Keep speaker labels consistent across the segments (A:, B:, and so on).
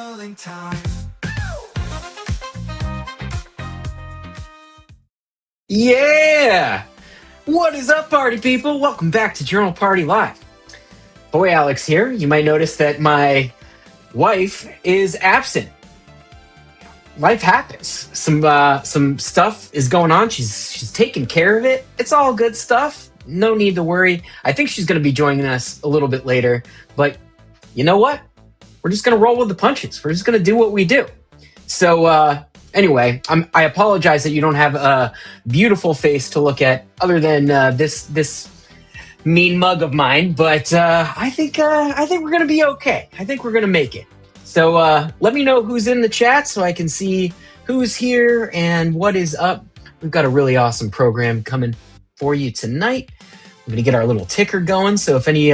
A: journaling time.
B: Yeah! What is up, party people? Welcome back to Journal Party Live. Boy Alex here. You might notice that my wife is absent. Life happens. Some stuff is going on. She's taking care of it. It's all good stuff. No need to worry. I think she's going to be joining us a little bit later. But you know what? We're just going to roll with the punches. We're just going to do what we do. So anyway, I apologize that you don't have a beautiful face to look at other than this mean mug of mine. But I think we're going to be okay. I think we're going to make it. So let me know who's in the chat so I can see who's here and what is up. We've got a really awesome program coming for you tonight. We're going to get our little ticker going. So if any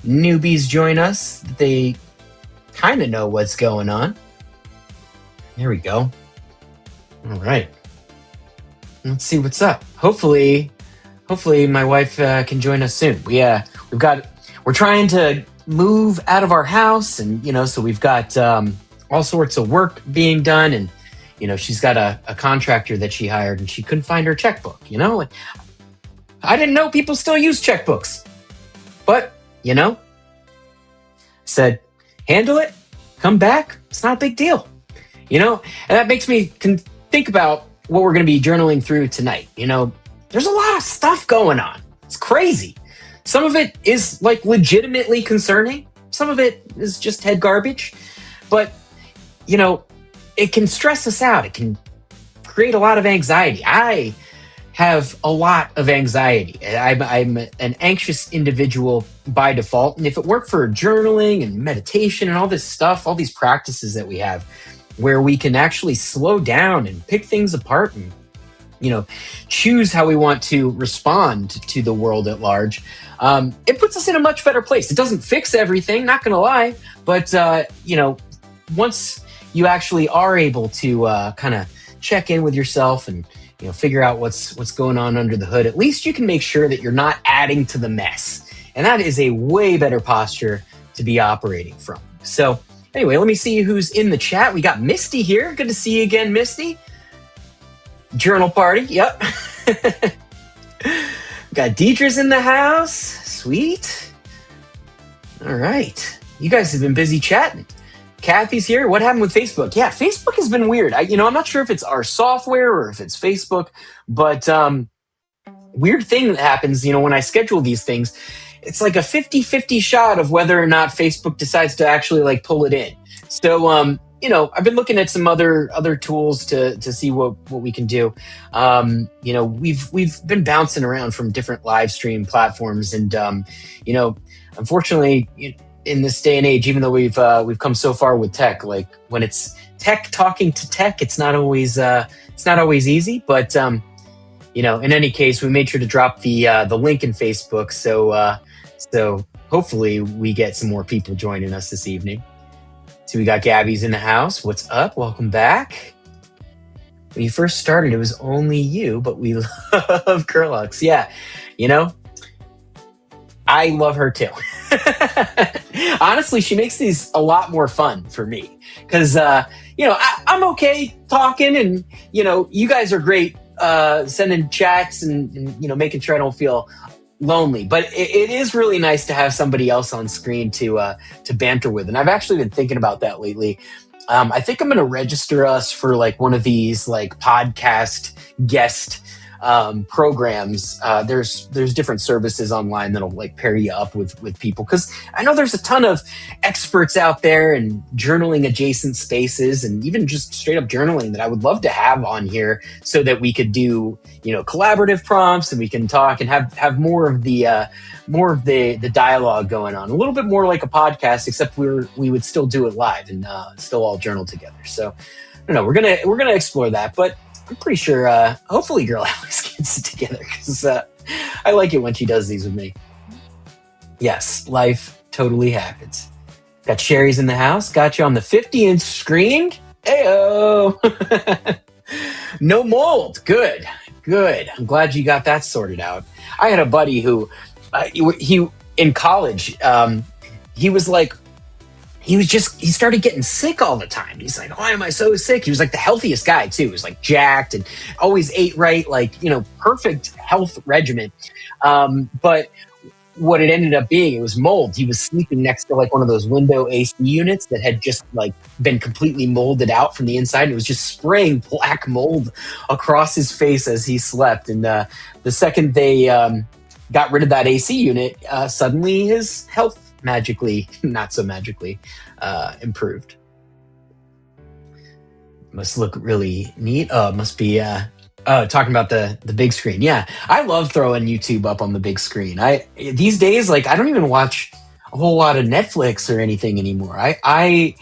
B: newbies join us, they kind of know what's going on. There we go. All right. Let's see what's up. Hopefully my wife can join us soon. We're trying to move out of our house, and so we've got all sorts of work being done, and she's got a contractor that she hired, and she couldn't find her checkbook. I didn't know people still use checkbooks, but said handle it, come back. It's not a big deal, and that makes me think about what we're going to be journaling through tonight. There's a lot of stuff going on. It's crazy. Some of it is like legitimately concerning. Some of it is just head garbage. But, it can stress us out. It can create a lot of anxiety. I have a lot of anxiety. I'm an anxious individual by default. And if it weren't for journaling and meditation and all this stuff, all these practices that we have where we can actually slow down and pick things apart and choose how we want to respond to the world at large, it puts us in a much better place. It doesn't fix everything, not gonna lie, but once you actually are able to kind of check in with yourself and figure out what's going on under the hood, at least you can make sure that you're not adding to the mess, and that is a way better posture to be operating from. So anyway, let me see who's in the chat. We got Misty here. Good to see you again, Misty. Journal Party, yep. Got Deidre's in the house. Sweet. All right. You guys have been busy chatting. Kathy's here. What happened with Facebook? Yeah, Facebook has been weird. I'm not sure if it's our software or if it's Facebook, but weird thing that happens, when I schedule these things, it's like a 50-50 shot of whether or not Facebook decides to actually pull it in. So, I've been looking at some other tools to see what we can do. We've been bouncing around from different live stream platforms, and unfortunately, in this day and age, even though we've come so far with tech, like when it's tech talking to tech, it's not always easy. But in any case, we made sure to drop the link in Facebook, so hopefully we get some more people joining us this evening. So we got Gabby's in the house. What's up? Welcome back. When you first started, it was only you, but we love Curlux. Yeah, I love her too. Honestly, she makes these a lot more fun for me because, I'm okay talking, and, you guys are great sending chats and making sure I don't feel lonely, but it is really nice to have somebody else on screen to banter with. And I've actually been thinking about that lately. I think I'm going to register us for one of these podcast guest programs. There's different services online that'll pair you up with people, because I know there's a ton of experts out there in journaling adjacent spaces, and even just straight up journaling, that I would love to have on here so that we could do collaborative prompts, and we can talk and have more of the dialogue going on, a little bit more like a podcast, except we would still do it live and still all journal together. So I don't know, we're gonna explore that, but I'm pretty sure, hopefully Girl Alex gets it together, because I like it when she does these with me. Yes, life totally happens. Got Sherry's in the house. Got you on the 50-inch screen. Heyo! No mold. Good. I'm glad you got that sorted out. I had a buddy who, he in college, he was he started getting sick all the time. He's like, why am I so sick? He was like the healthiest guy too. He was like jacked and always ate right, like, perfect health regimen. But what it ended up being, it was mold. He was sleeping next to like one of those window AC units that had just like been completely molded out from the inside. And it was just spraying black mold across his face as he slept. And the second they got rid of that AC unit, suddenly his health magically, not so magically, improved. Must look really neat. Must be talking about the big screen. Yeah, I love throwing YouTube up on the big screen. I these days, like, I don't even watch a whole lot of Netflix or anything anymore. The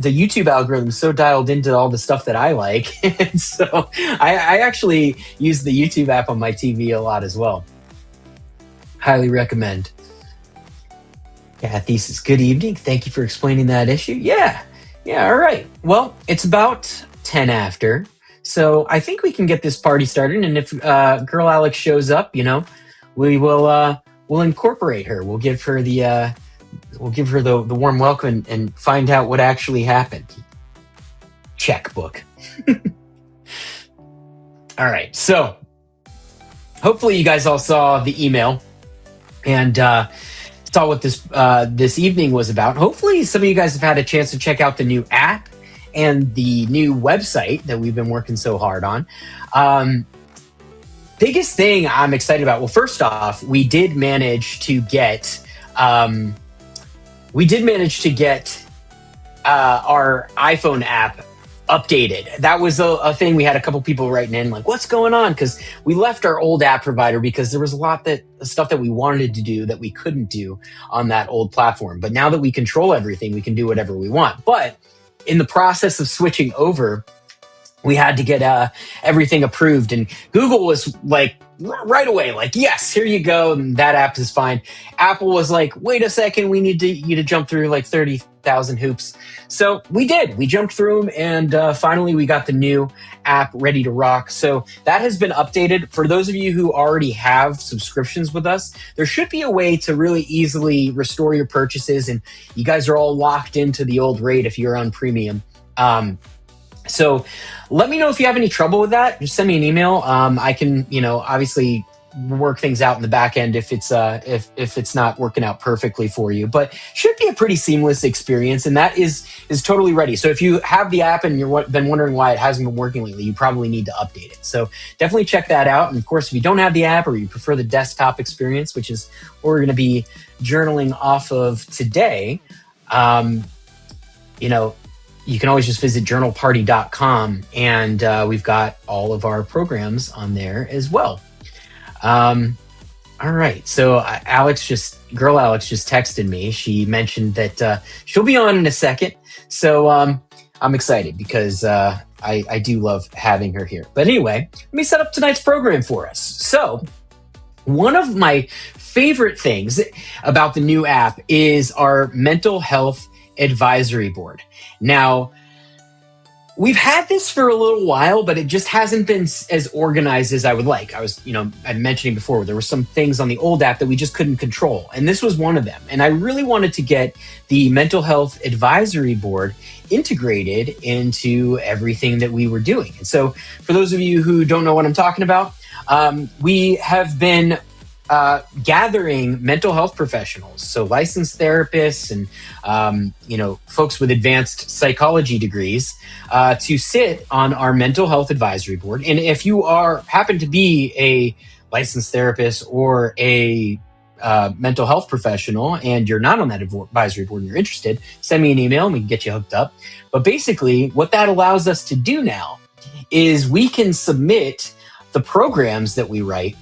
B: YouTube algorithm is so dialed into all the stuff that I like, and so I actually use the YouTube app on my TV a lot as well. Highly recommend. Kathy says, good evening. Thank you for explaining that issue. Yeah. Yeah. All right. Well, it's about 10 after. So I think we can get this party started. And if girl Alex shows up, we'll incorporate her. We'll give her the warm welcome and find out what actually happened. Checkbook. All right. So hopefully you guys all saw the email and saw what this evening was about. Hopefully some of you guys have had a chance to check out the new app and the new website that we've been working so hard on. Biggest thing I'm excited about. Well, first off, we did manage to get our iPhone app updated. That was a thing. We had a couple people writing in like, what's going on? Because we left our old app provider because there was a lot stuff that we wanted to do that we couldn't do on that old platform. But now that we control everything, we can do whatever we want. But in the process of switching over, we had to get everything approved, and Google was like right away, like, yes, here you go, and that app is fine. Apple was like, wait a second, we need you to jump through like 30,000 hoops. So we did. We jumped through them, and finally we got the new app ready to rock. So that has been updated. For those of you who already have subscriptions with us, there should be a way to really easily restore your purchases, and you guys are all locked into the old rate if you're on premium. So let me know if you have any trouble with that. Just send me an email. I can, obviously work things out in the back end if it's not working out perfectly for you, but should be a pretty seamless experience. And that is totally ready. So if you have the app and you've been wondering why it hasn't been working lately, you probably need to update it. So definitely check that out. And of course, if you don't have the app or you prefer the desktop experience, which is what we're going to be journaling off of today, you can always just visit journalparty.com, and we've got all of our programs on there as well. All right. So girl Alex just texted me. She mentioned that she'll be on in a second. So I'm excited because I do love having her here. But anyway, let me set up tonight's program for us. So one of my favorite things about the new app is our mental health advisory board. Now, we've had this for a little while, but it just hasn't been as organized as I would like. I'm mentioning before, there were some things on the old app that we just couldn't control, and this was one of them. And I really wanted to get the mental health advisory board integrated into everything that we were doing. And so for those of you who don't know what I'm talking about, we have been gathering mental health professionals, so licensed therapists and folks with advanced psychology degrees, to sit on our mental health advisory board. And if you happen to be a licensed therapist or a mental health professional and you're not on that advisory board and you're interested, send me an email and we can get you hooked up. But basically, what that allows us to do now is we can submit the programs that we write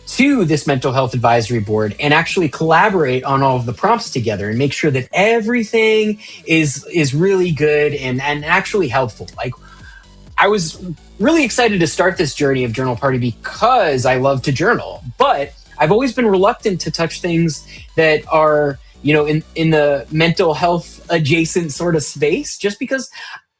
B: to this mental health advisory board and actually collaborate on all of the prompts together and make sure that everything is really good and actually helpful. Like, I was really excited to start this journey of Journal Party because I love to journal, but I've always been reluctant to touch things that are, in the mental health adjacent sort of space, just because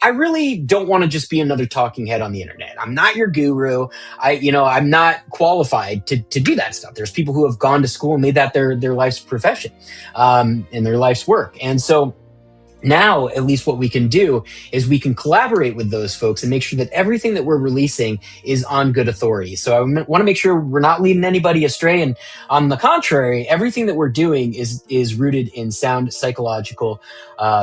B: I really don't want to just be another talking head on the internet. I'm not your guru. I'm not qualified to do that stuff. There's people who have gone to school and made that their life's profession, and their life's work. And so Now at least what we can do is we can collaborate with those folks and make sure that everything that we're releasing is on good authority. So I want to make sure we're not leading anybody astray, and on the contrary, everything that we're doing is rooted in sound psychological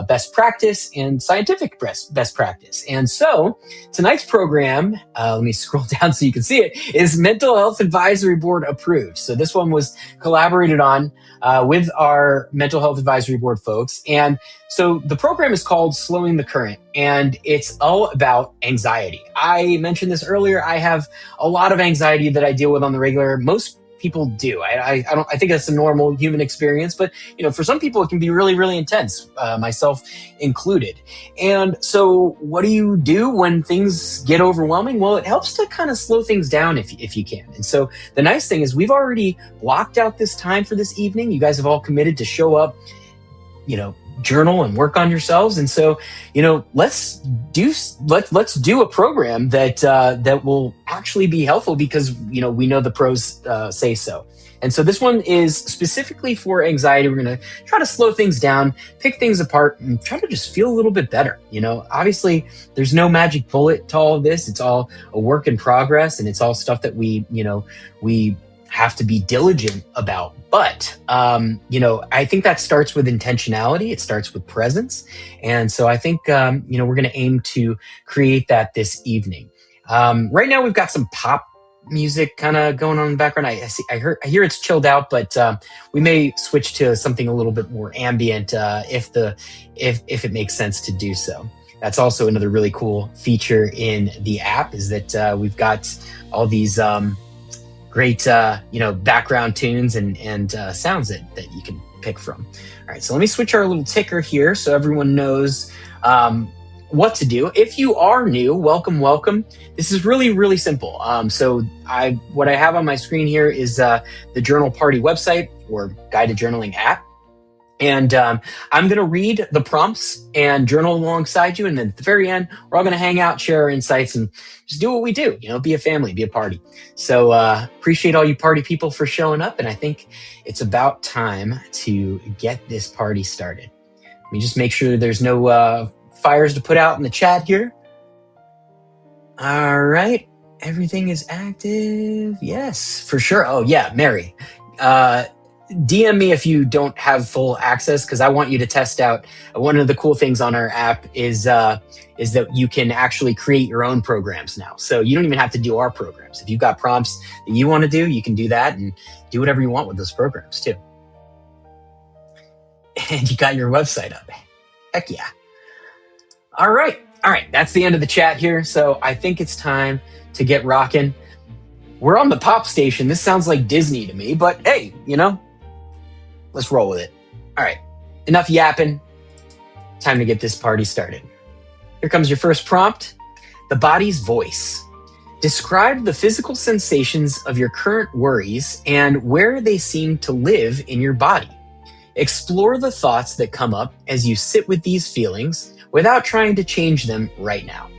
B: best practice and scientific best practice. And so tonight's program, let me scroll down so you can see it, is Mental Health Advisory Board approved. So this one was collaborated on with our Mental Health Advisory Board folks. And so the program is called Slowing the Current, and it's all about anxiety. I mentioned this earlier. I have a lot of anxiety that I deal with on the regular. Most people do. I think that's a normal human experience, but for some people it can be really, really intense, myself included. And so what do you do when things get overwhelming? Well, it helps to kind of slow things down if you can. And so the nice thing is we've already blocked out this time for this evening. You guys have all committed to show up, journal and work on yourselves. And so, let's do a program that will actually be helpful, because we know the pros say so. And so this one is specifically for anxiety. We're going to try to slow things down, pick things apart, and try to just feel a little bit better. Obviously there's no magic bullet to all of this. It's all a work in progress, and it's all stuff that we have to be diligent about. But, I think that starts with intentionality. It starts with presence. And so I think, we're going to aim to create that this evening. Right now we've got some pop music kind of going on in the background. I hear it's chilled out, but we may switch to something a little bit more ambient if it makes sense to do so. That's also another really cool feature in the app, is that we've got all these great background tunes and sounds that you can pick from. All right, so let me switch our little ticker here so everyone knows what to do. If you are new, welcome. This is really, really simple. So what I have on my screen here is the Journal Party website or guided journaling app. And I'm going to read the prompts and journal alongside you. And then at the very end, we're all going to hang out, share our insights, and just do what we do, be a family, be a party. So appreciate all you party people for showing up. And I think it's about time to get this party started. Let me just make sure there's no fires to put out in the chat here. All right. Everything is active. Yes, for sure. Oh, yeah, Mary. DM me if you don't have full access, because I want you to test out. One of the cool things on our app is that you can actually create your own programs now. So you don't even have to do our programs. If you've got prompts that you want to do, you can do that and do whatever you want with those programs too. And you got your website up. Heck yeah. All right. That's the end of the chat here. So I think it's time to get rocking. We're on the pop station. This sounds like Disney to me, but hey, let's roll with it. All right, enough yapping. Time to get this party started. Here comes your first prompt. The body's voice. Describe the physical sensations of your current worries and where they seem to live in your body. Explore the thoughts that come up as you sit with these feelings without trying to change them right now.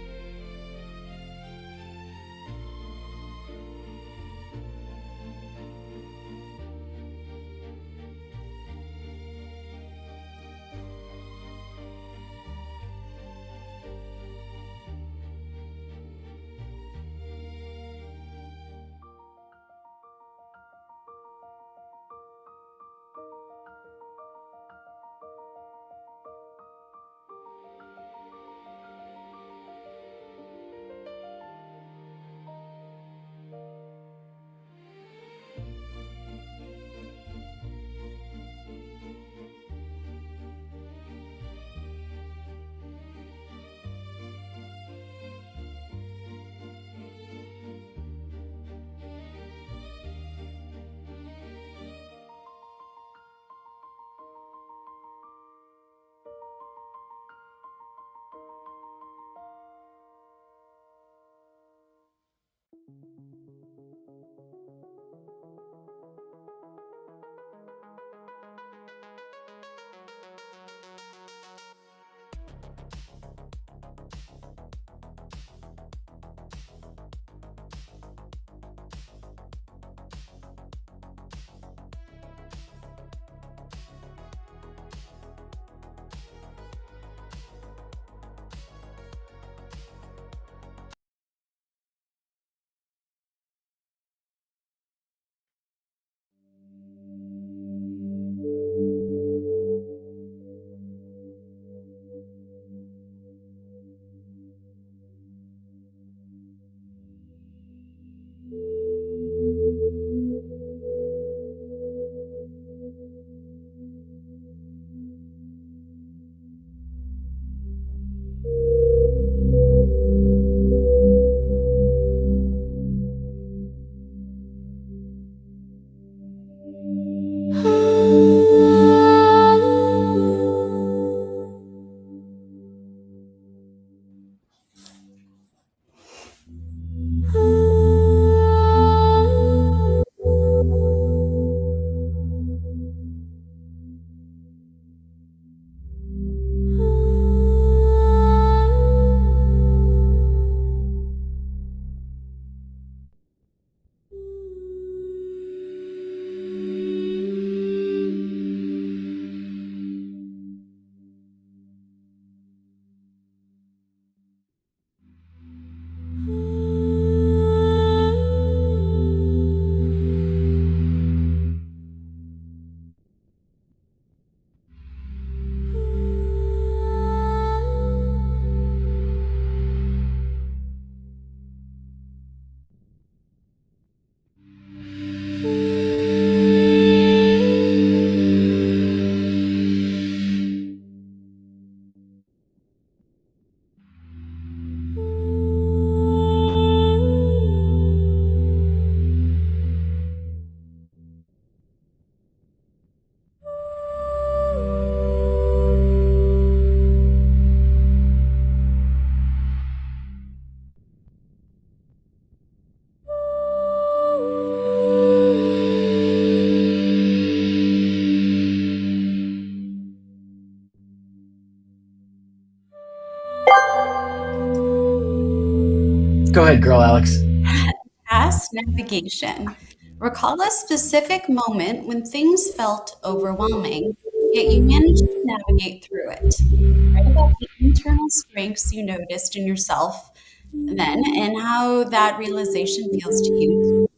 B: Go ahead, girl, Alex.
A: Task navigation. Recall a specific moment when things felt overwhelming, yet you managed to navigate through it. Write about the internal strengths you noticed in yourself then and how that realization feels to you.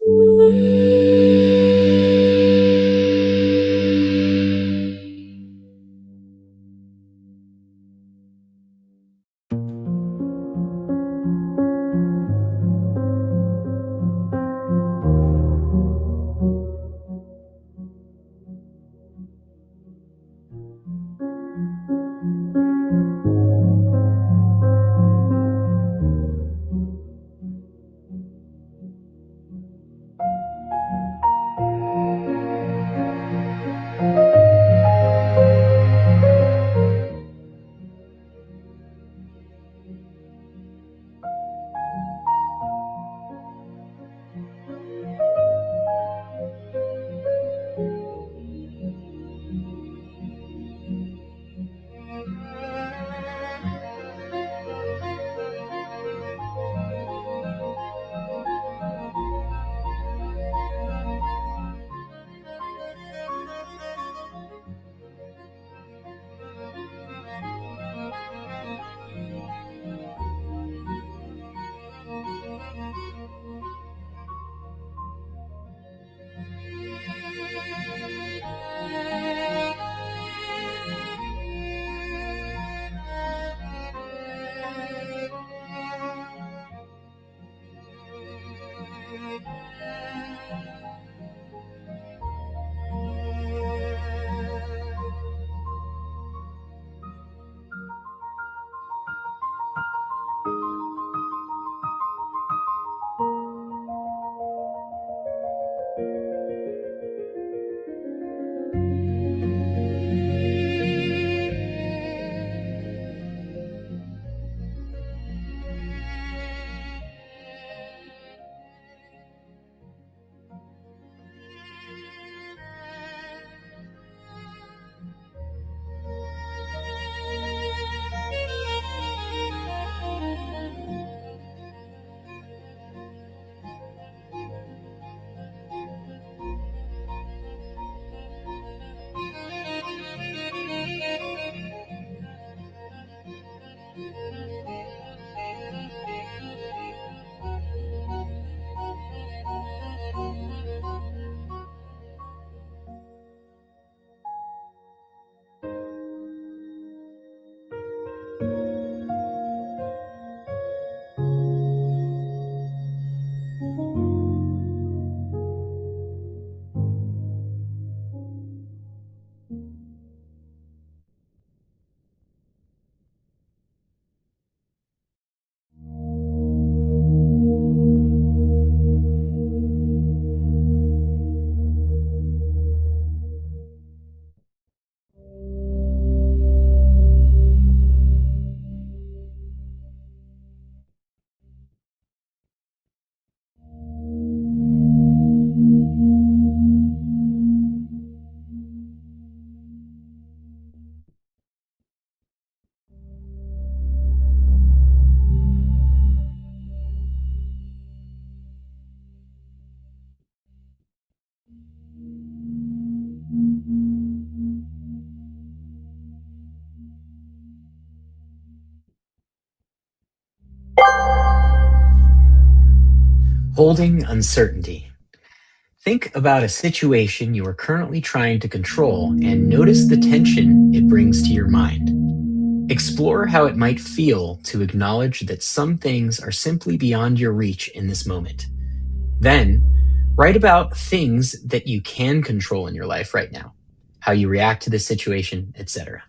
B: Holding uncertainty. Think about a situation you are currently trying to control and notice the tension it brings to your mind. Explore how it might feel to acknowledge that some things are simply beyond your reach in this moment. Then, write about things that you can control in your life right now, how you react to the situation, etc.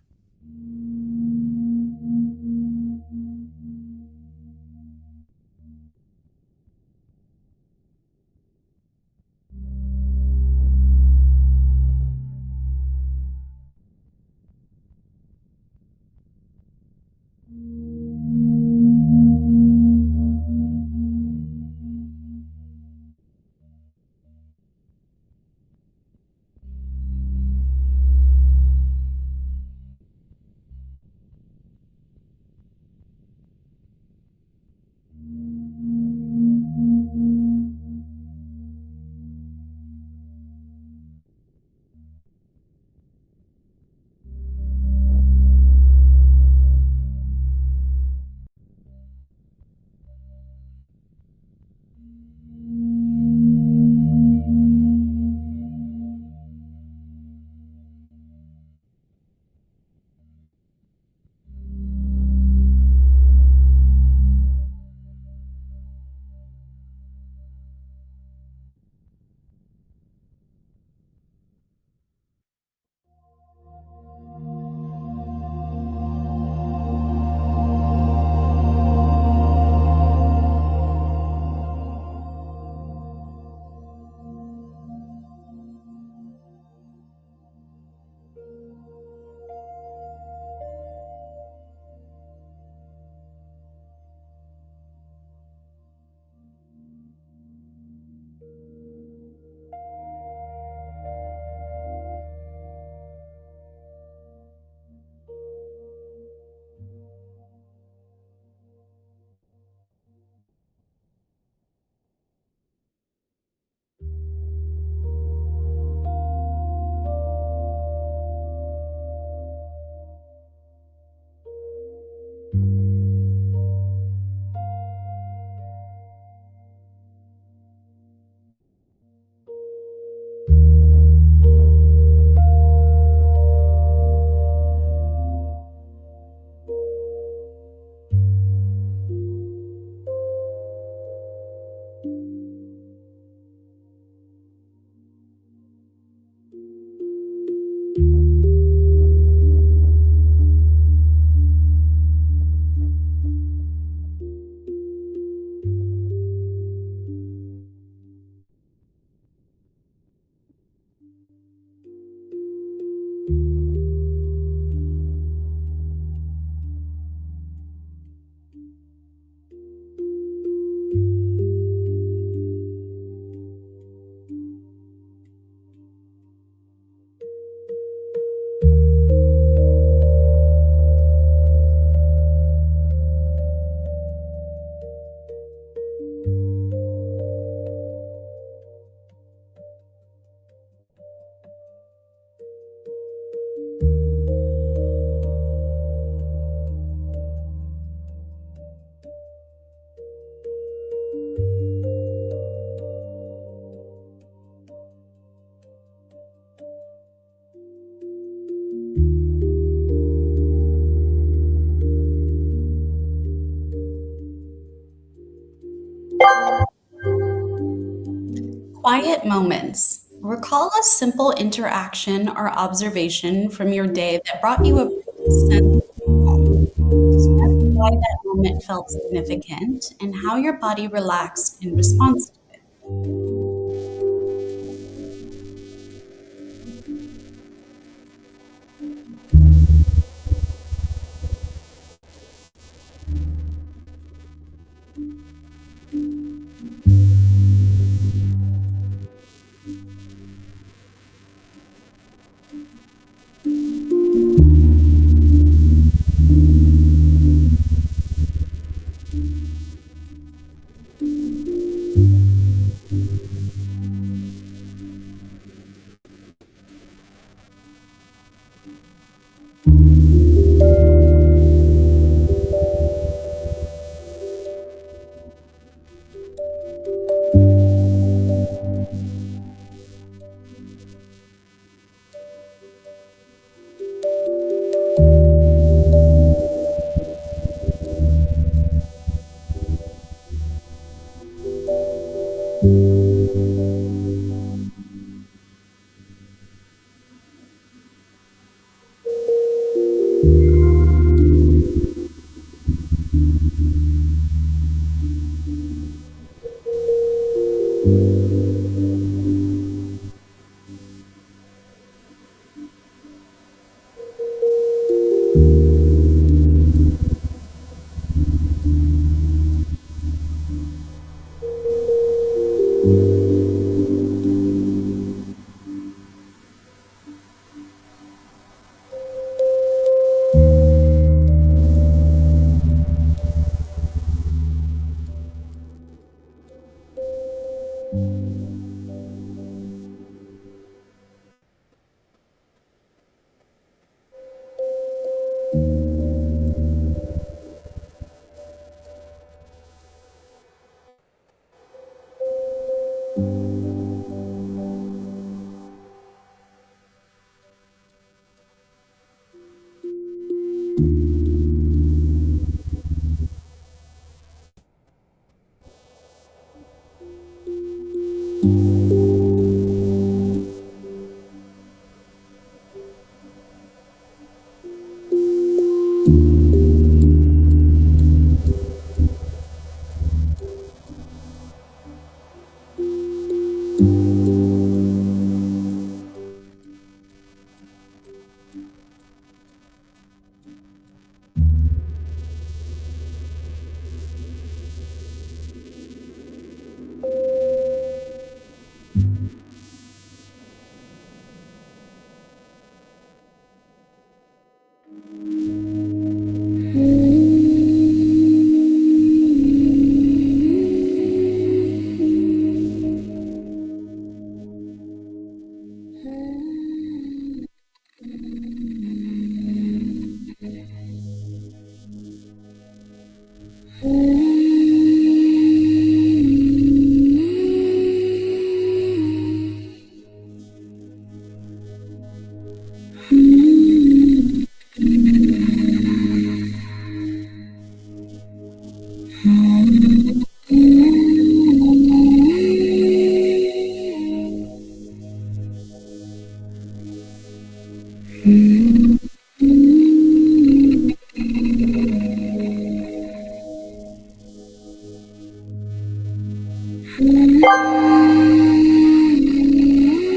A: Quiet moments. Recall a simple interaction or observation from your day that brought you a brief sense of calm. Describe why that moment felt significant and how your body relaxed in response to it.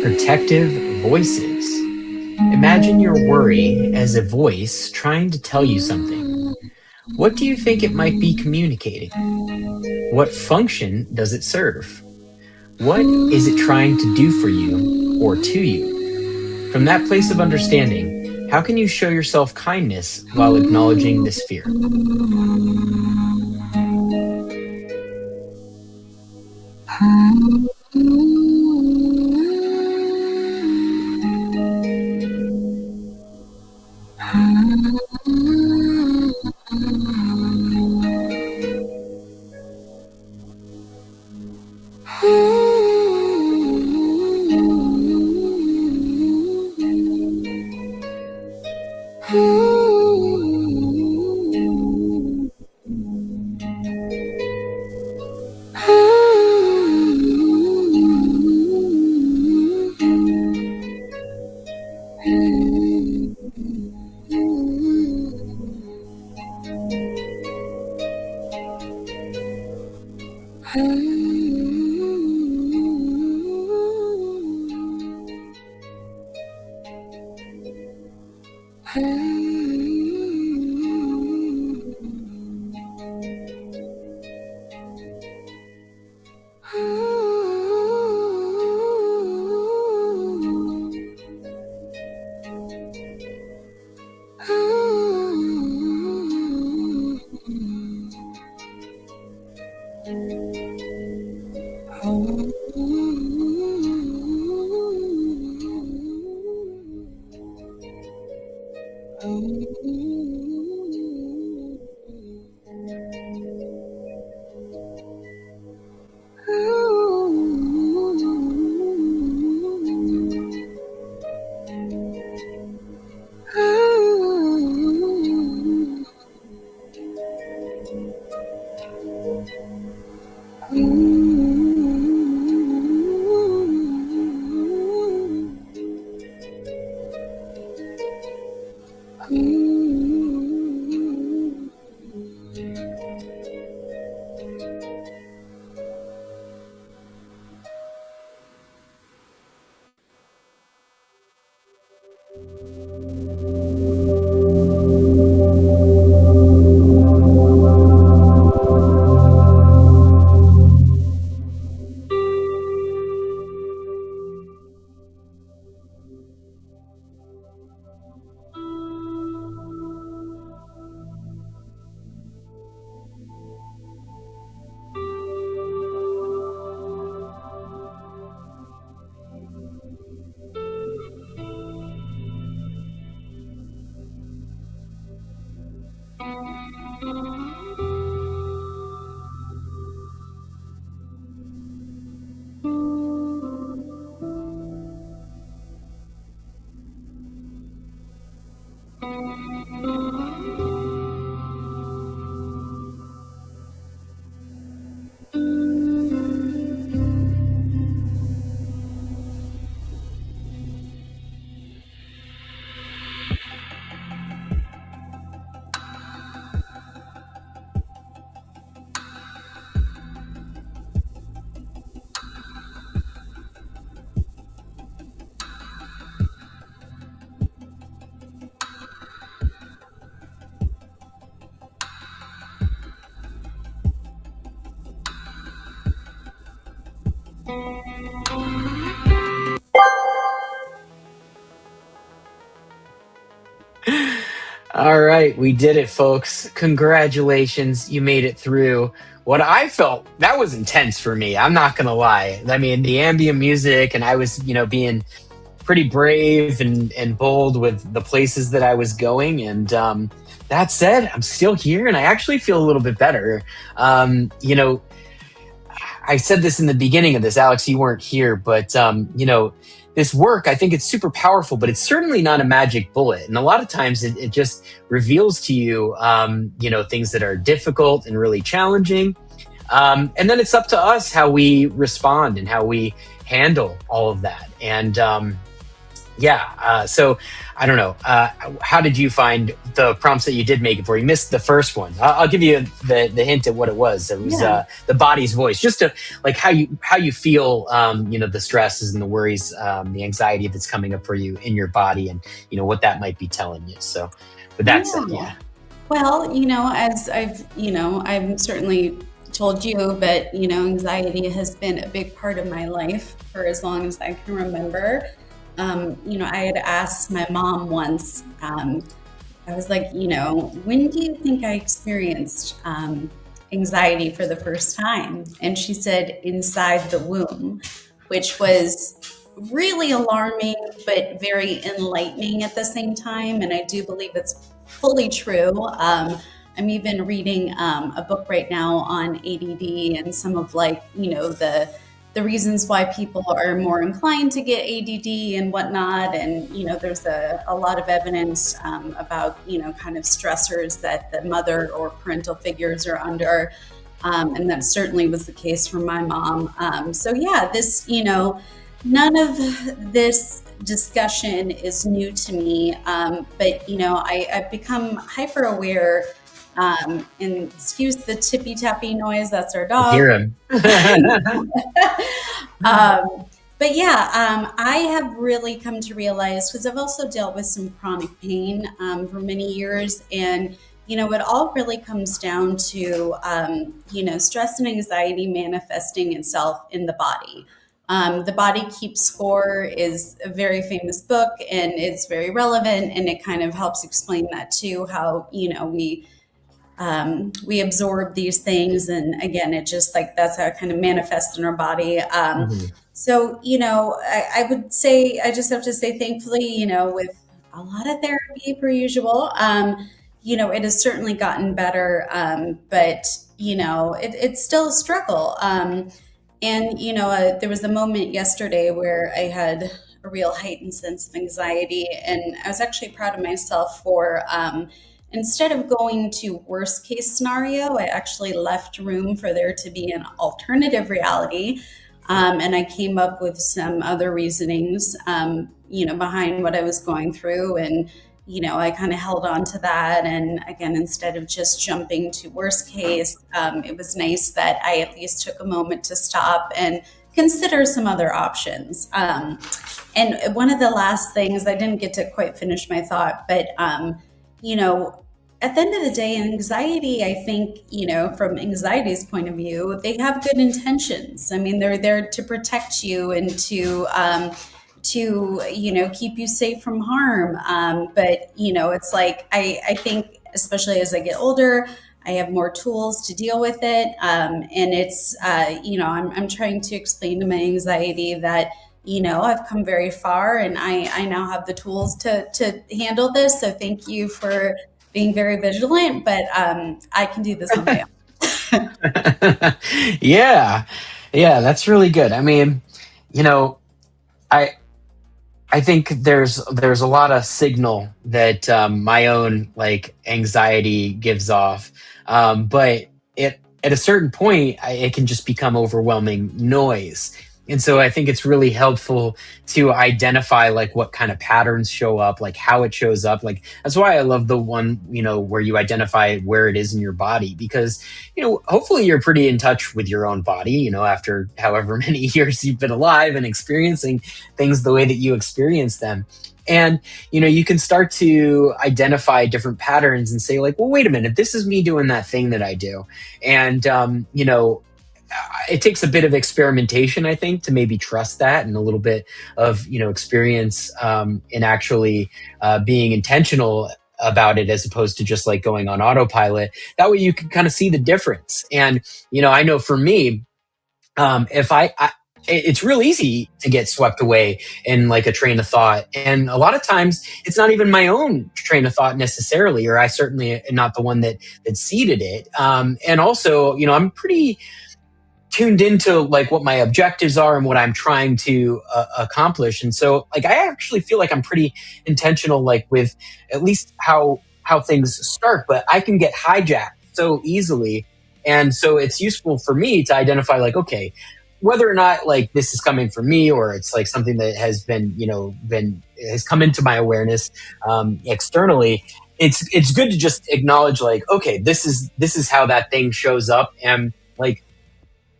B: Protective voices. Imagine your worry as a voice trying to tell you something. What do you think it might be communicating? What function does it serve? What is it trying to do for you or to you? From that place of understanding, how can you show yourself kindness while acknowledging this fear? All right, we did it, folks. Congratulations. You made it through what I felt that was intense for me. I'm not going to lie. I mean, the ambient music, and I was, being pretty brave and bold with the places that I was going. And that said, I'm still here and I actually feel a little bit better. I said this in the beginning of this, Alex, you weren't here, but this work, I think it's super powerful, but it's certainly not a magic bullet. And a lot of times it just reveals to you, things that are difficult and really challenging. And then it's up to us how we respond and how we handle all of that. And so I don't know. How did you find the prompts that you did make it for? You missed the first one. I'll give you the hint at what it was. It was the body's voice, just to like how you feel. The stresses and the worries, the anxiety that's coming up for you in your body, and what that might be telling you. So, with that said, yeah.
A: Well, as I've certainly told you, but anxiety has been a big part of my life for as long as I can remember. I had asked my mom once, I was like, when do you think I experienced anxiety for the first time? And she said, inside the womb, which was really alarming, but very enlightening at the same time. And I do believe it's fully true. I'm even reading a book right now on ADD and some of the reasons why people are more inclined to get ADD and whatnot. And, there's a lot of evidence about, kind of stressors that the mother or parental figures are under. And that certainly was the case for my mom. This, none of this discussion is new to me. But, I've become hyper aware And excuse the tippy tappy noise, that's our
B: I
A: dog.
B: hear him.
A: um, but yeah, I have really come to realize, because I've also dealt with some chronic pain for many years, and it all really comes down to stress and anxiety manifesting itself in the body. The Body Keeps Score is a very famous book, and it's very relevant, and it kind of helps explain that too, how we absorb these things, and again, it just like that's how it kind of manifests in our body.
B: Mhm.
A: So I would say, I just have to say, thankfully, with a lot of therapy per usual, it has certainly gotten better, but it's still a struggle. And there was a moment yesterday where I had a real heightened sense of anxiety, and I was actually proud of myself for instead of going to worst case scenario, I actually left room for there to be an alternative reality. And I came up with some other reasonings, behind what I was going through. And, I kind of held on to that. And again, instead of just jumping to worst case, it was nice that I at least took a moment to stop and consider some other options. And one of the last things, I didn't get to quite finish my thought, but, you know, at the end of the day, anxiety, I think, from anxiety's point of view, they have good intentions. I mean, they're there to protect you and to keep you safe from harm. But it's like I think, especially as I get older, I have more tools to deal with it. And it's I'm trying to explain to my anxiety that I've come very far, and I now have the tools to handle this. So thank you for being very vigilant, but I can do this on my own.
B: Yeah, yeah, that's really good. I mean, you know, I I think there's a lot of signal that my own like anxiety gives off, but it at a certain point it can just become overwhelming noise. And so I think it's really helpful to identify like what kind of patterns show up, like how it shows up. Like that's why I love the one, where you identify where it is in your body because, hopefully you're pretty in touch with your own body, after however many years you've been alive and experiencing things the way that you experience them. And you can start to identify different patterns and say like, well, wait a minute, this is me doing that thing that I do. And it takes a bit of experimentation, I think, to maybe trust that, and a little bit of experience in actually being intentional about it, as opposed to just like going on autopilot. That way you can kind of see the difference. And I know for me, if it's real easy to get swept away in like a train of thought, and a lot of times it's not even my own train of thought necessarily, or I certainly am not the one that seeded it. And also, I'm pretty tuned into like what my objectives are and what I'm trying to accomplish. And so like I actually feel like I'm pretty intentional like with at least how things start, but I can get hijacked so easily. And so it's useful for me to identify like, okay, whether or not like this is coming from me or it's like something that has been has come into my awareness externally. It's good to just acknowledge like, okay, this is how that thing shows up, and like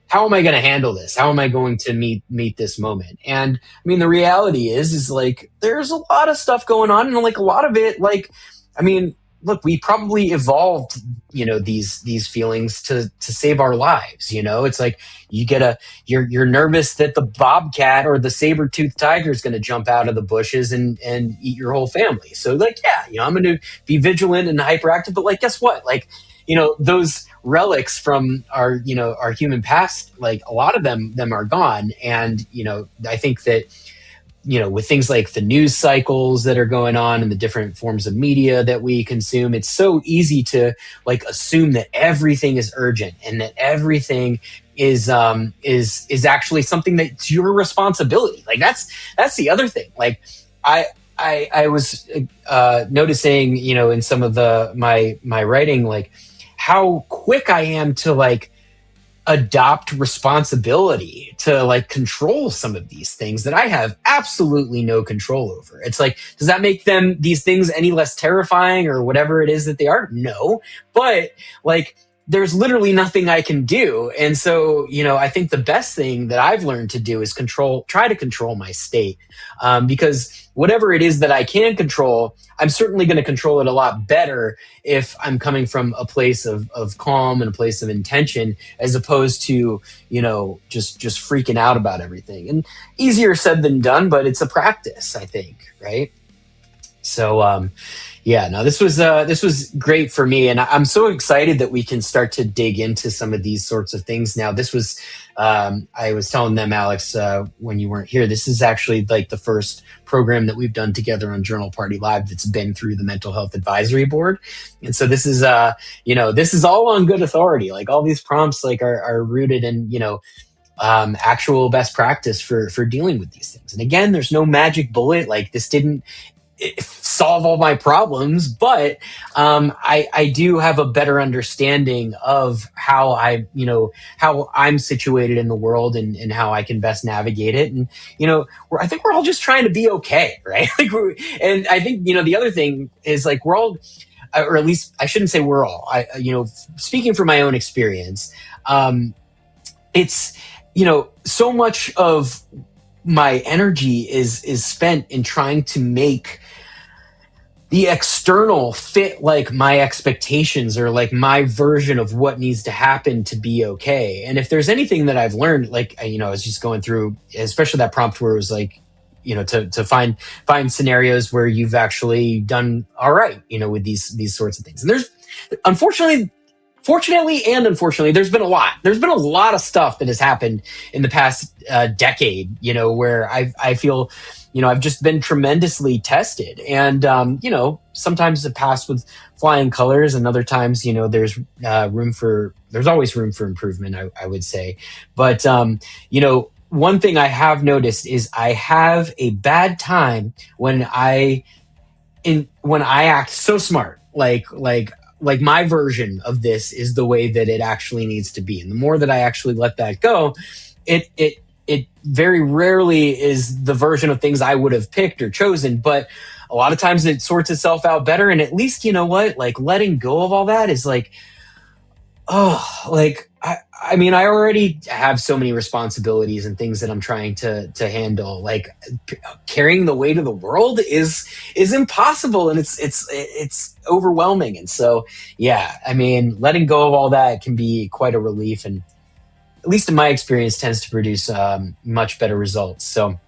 B: how am I going to handle this? How am I going to meet this moment? And I mean, the reality is like there's a lot of stuff going on, and like a lot of it, like, I mean, look, we probably evolved, these feelings to save our lives. It's like you're nervous that the bobcat or the saber-toothed tiger is going to jump out of the bushes and eat your whole family. So like, yeah, I'm going to be vigilant and hyperactive, but like, guess what? Like, those relics from our human past, like a lot of them are gone. And I think that with things like the news cycles that are going on and the different forms of media that we consume, it's so easy to like assume that everything is urgent and that everything is actually something that's your responsibility. Like that's the other thing. Like I was noticing, in some of my writing, like how quick I am to like adopt responsibility to like control some of these things that I have absolutely no control over. It's like, does that make them these things any less terrifying or whatever it is that they are? No. But like there's literally nothing I can do. And so, I think the best thing that I've learned to do is try to control my state. Because whatever it is that I can control, I'm certainly going to control it a lot better if I'm coming from a place of calm and a place of intention, as opposed to, just freaking out about everything. And easier said than done, but it's a practice, I think, right? So, yeah, no, this was great for me, and I'm so excited that we can start to dig into some of these sorts of things now. This was, I was telling them, Alex, when you weren't here, this is actually like the first program that we've done together on Journal Party Live that's been through the Mental Health Advisory Board, and so this is, this is all on good authority. Like all these prompts, like are rooted in, actual best practice for dealing with these things. And again, there's no magic bullet. Like this didn't solve all my problems, but I do have a better understanding of how how I'm situated in the world, and how I can best navigate it. And I think we're all just trying to be okay, right? And I think the other thing is like we're all, or at least I shouldn't say we're all. Speaking from my own experience, it's so much of my energy is spent in trying to make the external fit like my expectations or like my version of what needs to happen to be okay. And if there's anything that I've learned, like I was just going through, especially that prompt where it was like, to find scenarios where you've actually done all right, with these sorts of things. And there's fortunately and unfortunately, there's been a lot of stuff that has happened in the past decade, where I feel, I've just been tremendously tested. And, sometimes it passed with flying colors, and other times, there's always room for improvement, I would say. But, one thing I have noticed is I have a bad time when I act so smart, like my version of this is the way that it actually needs to be. And the more that I actually let that go, it very rarely is the version of things I would have picked or chosen, but a lot of times it sorts itself out better. And at least, like letting go of all that is like, I mean, I already have so many responsibilities and things that I'm trying to handle. Like carrying the weight of the world is impossible, and it's overwhelming. And so, yeah, I mean, letting go of all that can be quite a relief, and at least in my experience, tends to produce much better results. So,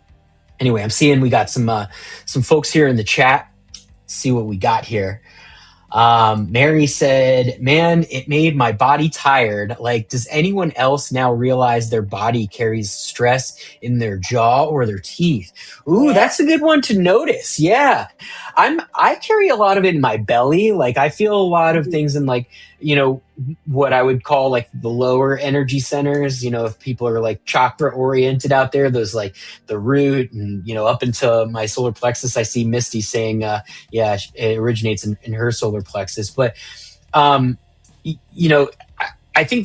B: anyway, I'm seeing we got some folks here in the chat. Let's see what we got here. Mary said, man, it made my body tired. Like, does anyone else now realize their body carries stress in their jaw or their teeth? Ooh, that's a good one to notice. Yeah. I carry a lot of it in my belly. Like I feel a lot of things in like, what I would call like the lower energy centers, if people are like chakra oriented out there, those like the root and, up into my solar plexus. I see Misty saying, yeah, it originates in her solar plexus. But, I think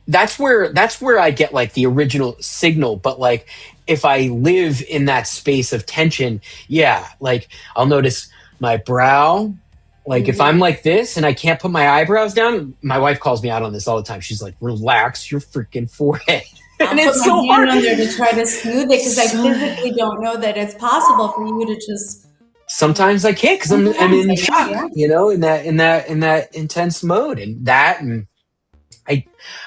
B: that's where I get like the original signal. But like, if I live in that space of tension, yeah, like I'll notice my brow. Like if I'm like this and I can't put my eyebrows down, my wife calls me out on this all the time. She's like, relax your freaking forehead.
A: And it's so hard on there to try to smooth it because I physically don't know that it's possible for you to just.
B: Sometimes I can't because I'm in shock, in that intense mode, and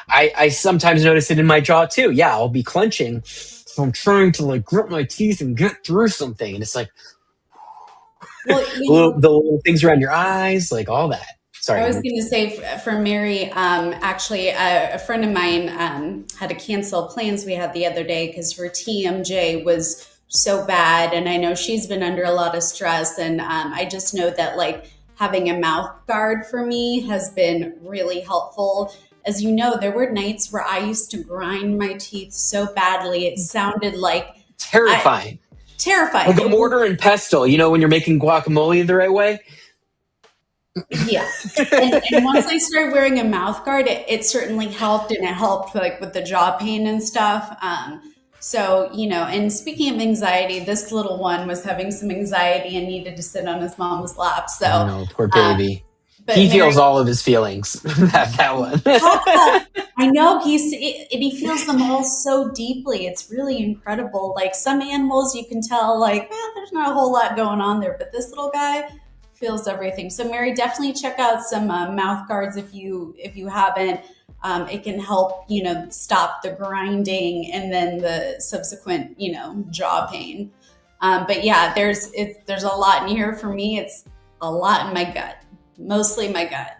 B: I sometimes notice it in my jaw too. Yeah, I'll be clenching, so I'm trying to like grit my teeth and get through something, and it's like. Well, the little things around your eyes, like all that. Sorry.
A: I was going to say for Mary, actually, a friend of mine had to cancel plans we had the other day because her TMJ was so bad. And I know she's been under a lot of stress. And I just know that like having a mouth guard for me has been really helpful. As you know, there were nights where I used to grind my teeth so badly. It sounded like
B: terrifying.
A: Terrifying.
B: Like a mortar and pestle, when you're making guacamole the right way.
A: Yeah. And once I started wearing a mouth guard, it certainly helped, and it helped like with the jaw pain and stuff. So, and speaking of anxiety, this little one was having some anxiety and needed to sit on his mom's lap.
B: Oh
A: So,
B: no, poor
A: um,
B: baby.
A: but
B: He
A: Mary,
B: feels all of his feelings. That one.
A: talk about, I know and he feels them all so deeply. It's really incredible. Like some animals, you can tell, like, there's not a whole lot going on there, but this little guy feels everything. So, Mary, definitely check out some mouth guards if you haven't. It can help, stop the grinding and then the subsequent, jaw pain. But yeah, there's a lot in here for me. It's a lot in my gut, mostly my gut.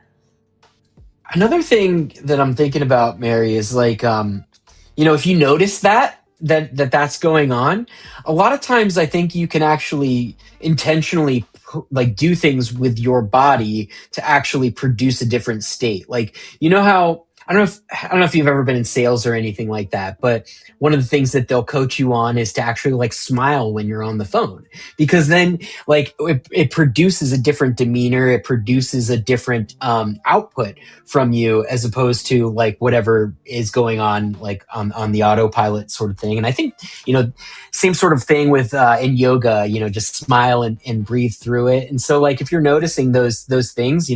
B: Another thing that I'm thinking about, Mary, is like, if you notice that's going on, a lot of times I think you can actually intentionally like do things with your body to actually produce a different state. Like, you know how I don't know if you've ever been in sales or anything like that, but one of the things that they'll coach you on is to actually like smile when you're on the phone, because then like it produces a different demeanor, it produces a different output from you, as opposed to like whatever is going on like on the autopilot sort of thing. And I think, same sort of thing with in yoga, just smile and breathe through it. And so like if you're noticing those things,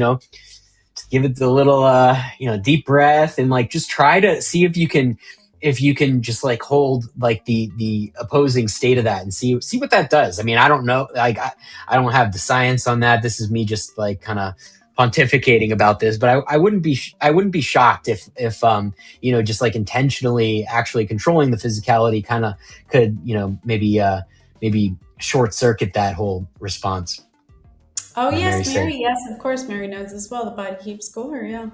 B: give it the little deep breath, and like just try to see if you can just like hold like the opposing state of that, and see what that does. I mean, I don't know, like I don't have the science on that. This is me just like kind of pontificating about this, but I wouldn't be shocked if just like intentionally actually controlling the physicality kind of could maybe short circuit that whole response.
A: Oh
B: Mary
A: yes,
B: said.
A: Mary. Yes, of course, Mary knows as well. The body keeps score. Yeah.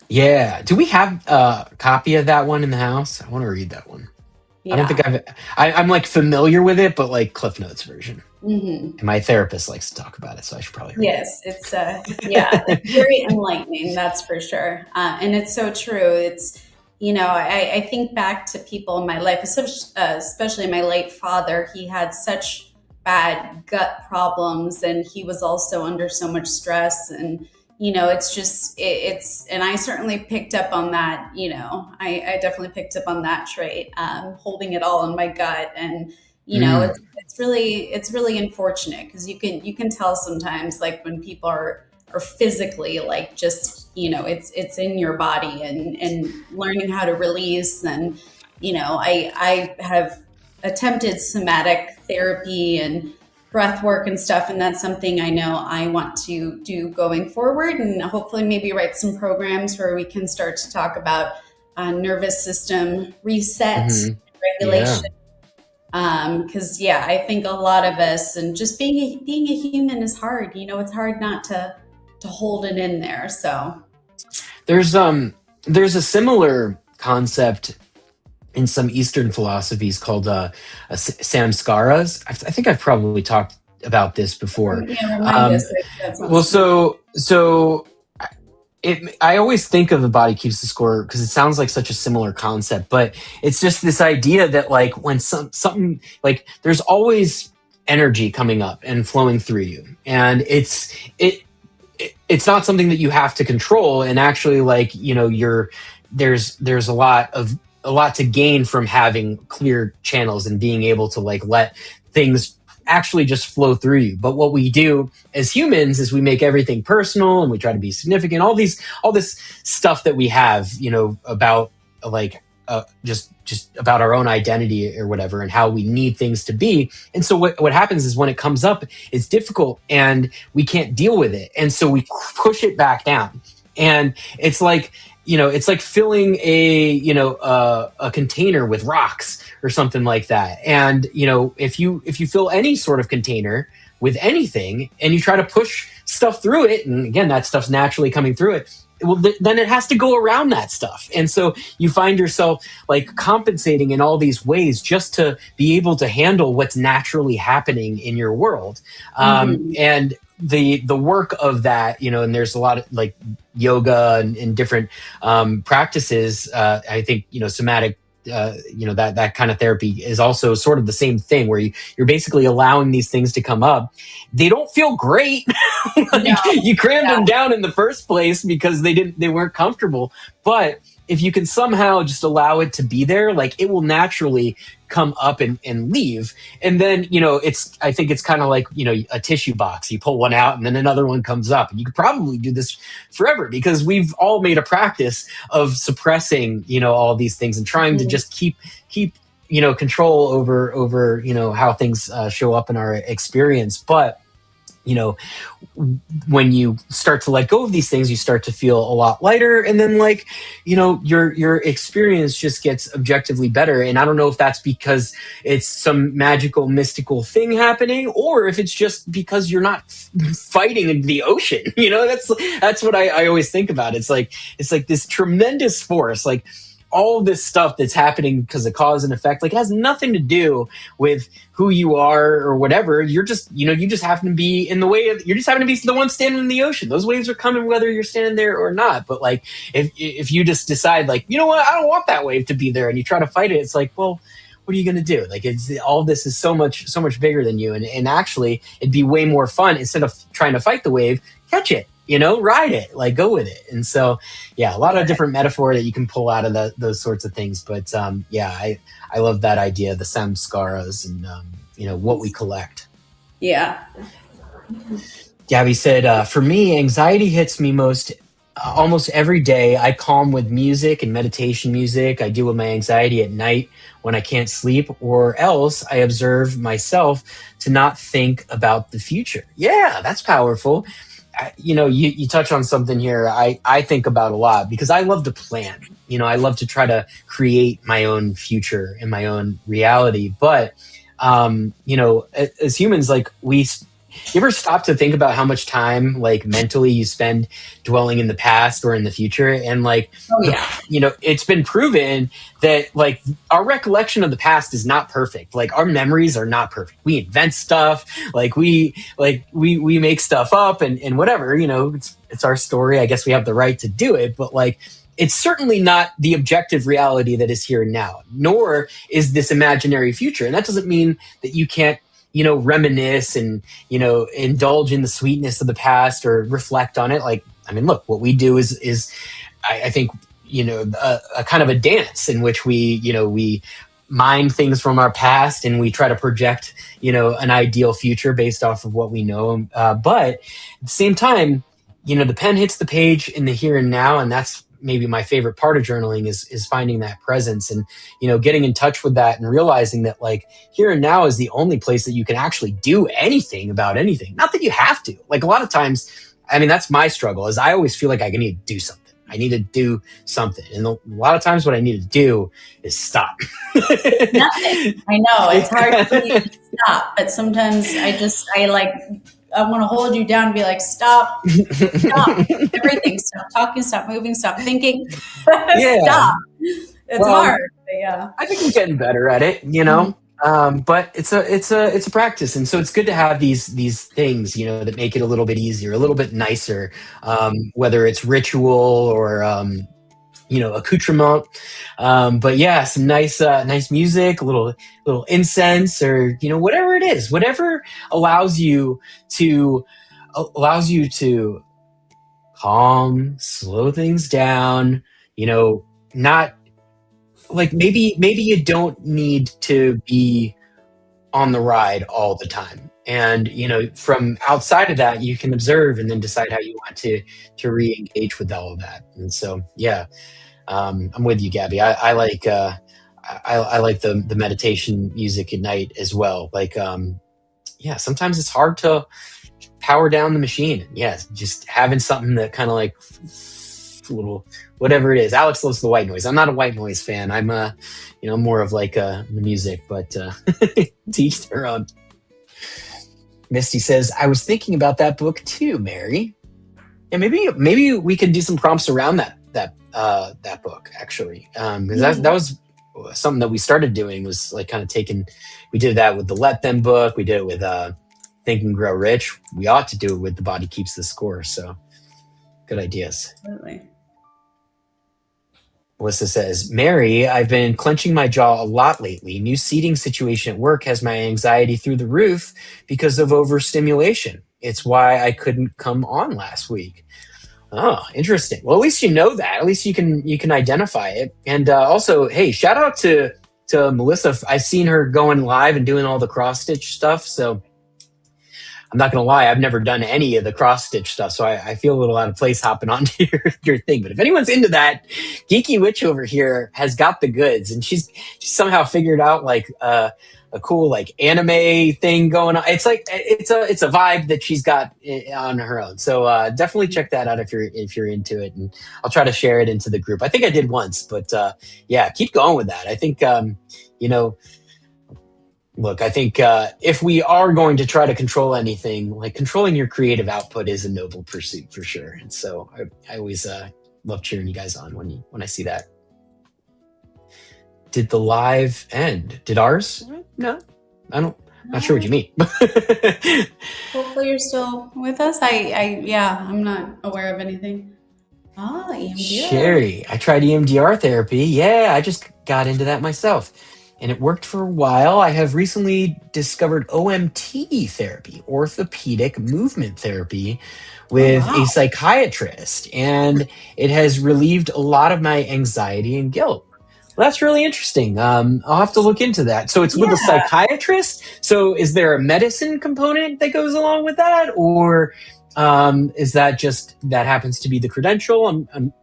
B: Yeah. Do we have a copy of that one in the house? I want to read that one. I don't
A: Yeah.
B: think I'm like familiar with it, but like Cliff Notes version.
A: Hmm.
B: And my therapist likes to talk about it, so I should probably read
A: Yes, it's yeah, it's
B: it.
A: very enlightening. That's for sure, and it's so true. It's I think back to people in my life, especially my late father. He had such bad gut problems, and he was also under so much stress, and it's just it's and I certainly picked up on that. I definitely picked up on that trait, holding it all in my gut, and
B: Mm,
A: it's really unfortunate because you can tell sometimes, like when people are physically like just it's in your body, and learning how to release. And I have attempted somatic therapy and breath work and stuff, and that's something I know I want to do going forward, and hopefully maybe write some programs where we can start to talk about nervous system reset,
B: hmm. Yeah.
A: regulation. Because yeah, I think a lot of us, and just being a human is hard. It's hard not to hold it in there. So
B: There's a similar concept in some Eastern philosophies called samskaras. I think I've probably talked about this before.
A: remind
B: Um,
A: us if that
B: well,
A: sounds familiar.
B: so I always think of the body keeps the score because it sounds like such a similar concept, but it's just this idea that like when something like there's always energy coming up and flowing through you, and it's not something that you have to control. And actually, like there's a lot to gain from having clear channels and being able to like let things actually just flow through you. But what we do as humans is we make everything personal, and we try to be significant. All this stuff that we have, about like just about our own identity or whatever, and how we need things to be. And so what happens is when it comes up, it's difficult and we can't deal with it, and so we push it back down. And it's like filling a container with rocks or something like that. And if you fill any sort of container with anything and you try to push stuff through it, and again that stuff's naturally coming through it, well, then it has to go around that stuff. And so you find yourself like compensating in all these ways just to be able to handle what's naturally happening in your world.
A: Hmm.
B: And the work of that, and there's a lot of like yoga and different practices. I think somatic that kind of therapy is also sort of the same thing where you're basically allowing these things to come up. They don't feel great.
A: No.
B: You crammed
A: Yeah.
B: them down in the first place because they weren't comfortable. But if you can somehow just allow it to be there, like it will naturally come up and leave. And then, I think it's kind of like, a tissue box. You pull one out and then another one comes up. And you could probably do this forever because we've all made a practice of suppressing, all these things and trying to just keep control over how things show up in our experience. But when you start to let go of these things, you start to feel a lot lighter, and then your experience just gets objectively better. And I don't know if that's because it's some magical mystical thing happening, or if it's just because you're not fighting in the ocean. That's what I always think about. It's like this tremendous force, like all this stuff that's happening because of cause and effect, like, has nothing to do with who you are or whatever. You're just, you just happen to be in the way of, you just happen to be the one standing in the ocean. Those waves are coming whether you're standing there or not. But like, if you just decide, like, you know what, I don't want that wave to be there, and you try to fight it, it's like, well, what are you going to do? Like, it's all this is so much bigger than you. And actually it'd be way more fun, instead of trying to fight the wave, catch it, ride it, like, go with it. And so, yeah, a lot of different metaphor that you can pull out of those sorts of things. But I love that idea, the samskaras, and what we collect.
A: Yeah.
B: Gabby said, for me, anxiety hits me almost every day. I calm with music and meditation music. I deal with my anxiety at night when I can't sleep, or else I observe myself to not think about the future. Yeah, that's powerful. You touch on something here I think about a lot, because I love to plan. I love to try to create my own future and my own reality. But, as humans, like, you ever stop to think about how much time, like, mentally you spend dwelling in the past or in the future? And like,
A: Oh, yeah.
B: It's been proven that, like, our recollection of the past is not perfect. Like, our memories are not perfect. We invent stuff, like we make stuff up and whatever, it's our story. I guess we have the right to do it, but like, it's certainly not the objective reality that is here and now, nor is this imaginary future. And that doesn't mean that you can't, reminisce and, indulge in the sweetness of the past or reflect on it. Like, I mean, look, what we do is I think, a kind of a dance in which we mine things from our past, and we try to project, an ideal future based off of what we know. But at the same time, the pen hits the page in the here and now, and that's maybe my favorite part of journaling is finding that presence and, getting in touch with that and realizing that, like, here and now is the only place that you can actually do anything about anything. Not that you have to. Like, a lot of times, I mean, that's my struggle, is I always feel like I need to do something. I need to do something. And a lot of times what I need to do is stop.
A: Nothing. I know it's hard for me to stop, but sometimes I want to hold you down and be like, stop everything, stop talking, stop moving, stop thinking.
B: Yeah.
A: Stop. It's hard. But yeah.
B: I think I'm getting better at it, but it's a practice. And so it's good to have these things, that make it a little bit easier, a little bit nicer, whether it's ritual or, accoutrement. But yeah, some nice music, a little incense, or, whatever it is, whatever allows you to calm, slow things down, not like, maybe you don't need to be on the ride all the time. And, from outside of that, you can observe and then decide how you want to re-engage with all of that. And so, yeah, I'm with you, Gabby. I like the meditation music at night as well. Like, sometimes it's hard to power down the machine. Yeah, just having something that kind of like a little, whatever it is. Alex loves the white noise. I'm not a white noise fan. I'm more of like the music, but teach their own. Misty says, I was thinking about that book too, Mary. Yeah, maybe we could do some prompts around that book, actually, because that was something that we started doing, was like kind of we did that with the Let Them book. We did it with Think and Grow Rich. We ought to do it with The Body Keeps the Score. So good ideas.
A: Absolutely.
B: Melissa says, Mary, I've been clenching my jaw a lot lately. New seating situation at work has my anxiety through the roof because of overstimulation. It's why I couldn't come on last week. Oh, interesting. Well, at least you know that. At least you can identify it. And also, hey, shout out to Melissa. I've seen her going live and doing all the cross stitch stuff. So I'm not going to lie, I've never done any of the cross stitch stuff, so I feel a little out of place hopping onto your thing. But if anyone's into that, Geeky Witch over here has got the goods, and she's somehow figured out like a cool like anime thing going on. It's like it's a vibe that she's got on her own. So definitely check that out if you're into it, and I'll try to share it into the group. I think I did once, but yeah, keep going with that. I think you know. Look, I think if we are going to try to control anything, like controlling your creative output is a noble pursuit for sure. And so I always love cheering you guys on when I see that. Did the live end? Did ours? No, I'm not sure what you mean.
A: Hopefully you're still with us. Yeah, I'm not aware of anything. EMDR.
B: Sherry, I tried EMDR therapy. Yeah, I just got into that myself. And it worked for a while. I have recently discovered OMT therapy, orthopedic movement therapy, with a psychiatrist. And it has relieved a lot of my anxiety and guilt. Well, that's really interesting. I'll have to look into that. So it's with a psychiatrist? So is there a medicine component that goes along with that? Or is that just that happens to be the credential? I'm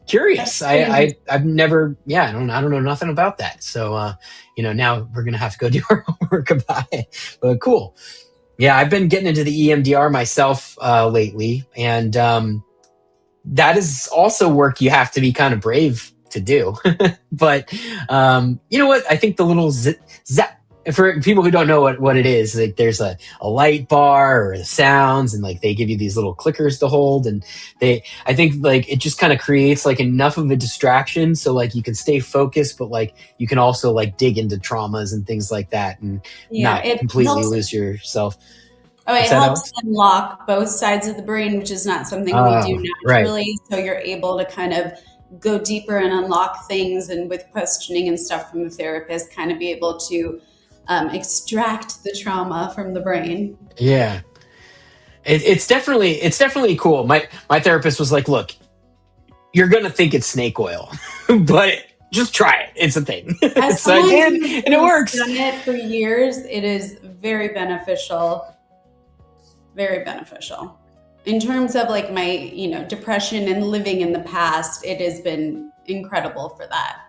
B: curious. I've never, I don't know nothing about that. So, now we're going to have to go do our homework about it, but cool. Yeah. I've been getting into the EMDR myself, lately. And, that is also work you have to be kind of brave to do. But, you know what? I think the little zap, for people who don't know what it is, like there's a light bar or the sounds, and like they give you these little clickers to hold, and I think like it just kind of creates like enough of a distraction so like you can stay focused, but like you can also like dig into traumas and things like that, and not completely lose yourself.
A: It helps unlock both sides of the brain, which is not something we do naturally. Right. So you're able to kind of go deeper and unlock things, and with questioning and stuff from the therapist, kind of be able to extract the trauma from the brain.
B: Yeah, it's definitely cool. My therapist was like, "Look, you're gonna think it's snake oil, but just try it. It's a thing." So I did, and it works.
A: I've done it for years. It is very beneficial. Very beneficial in terms of like my, depression and living in the past. It has been incredible for that.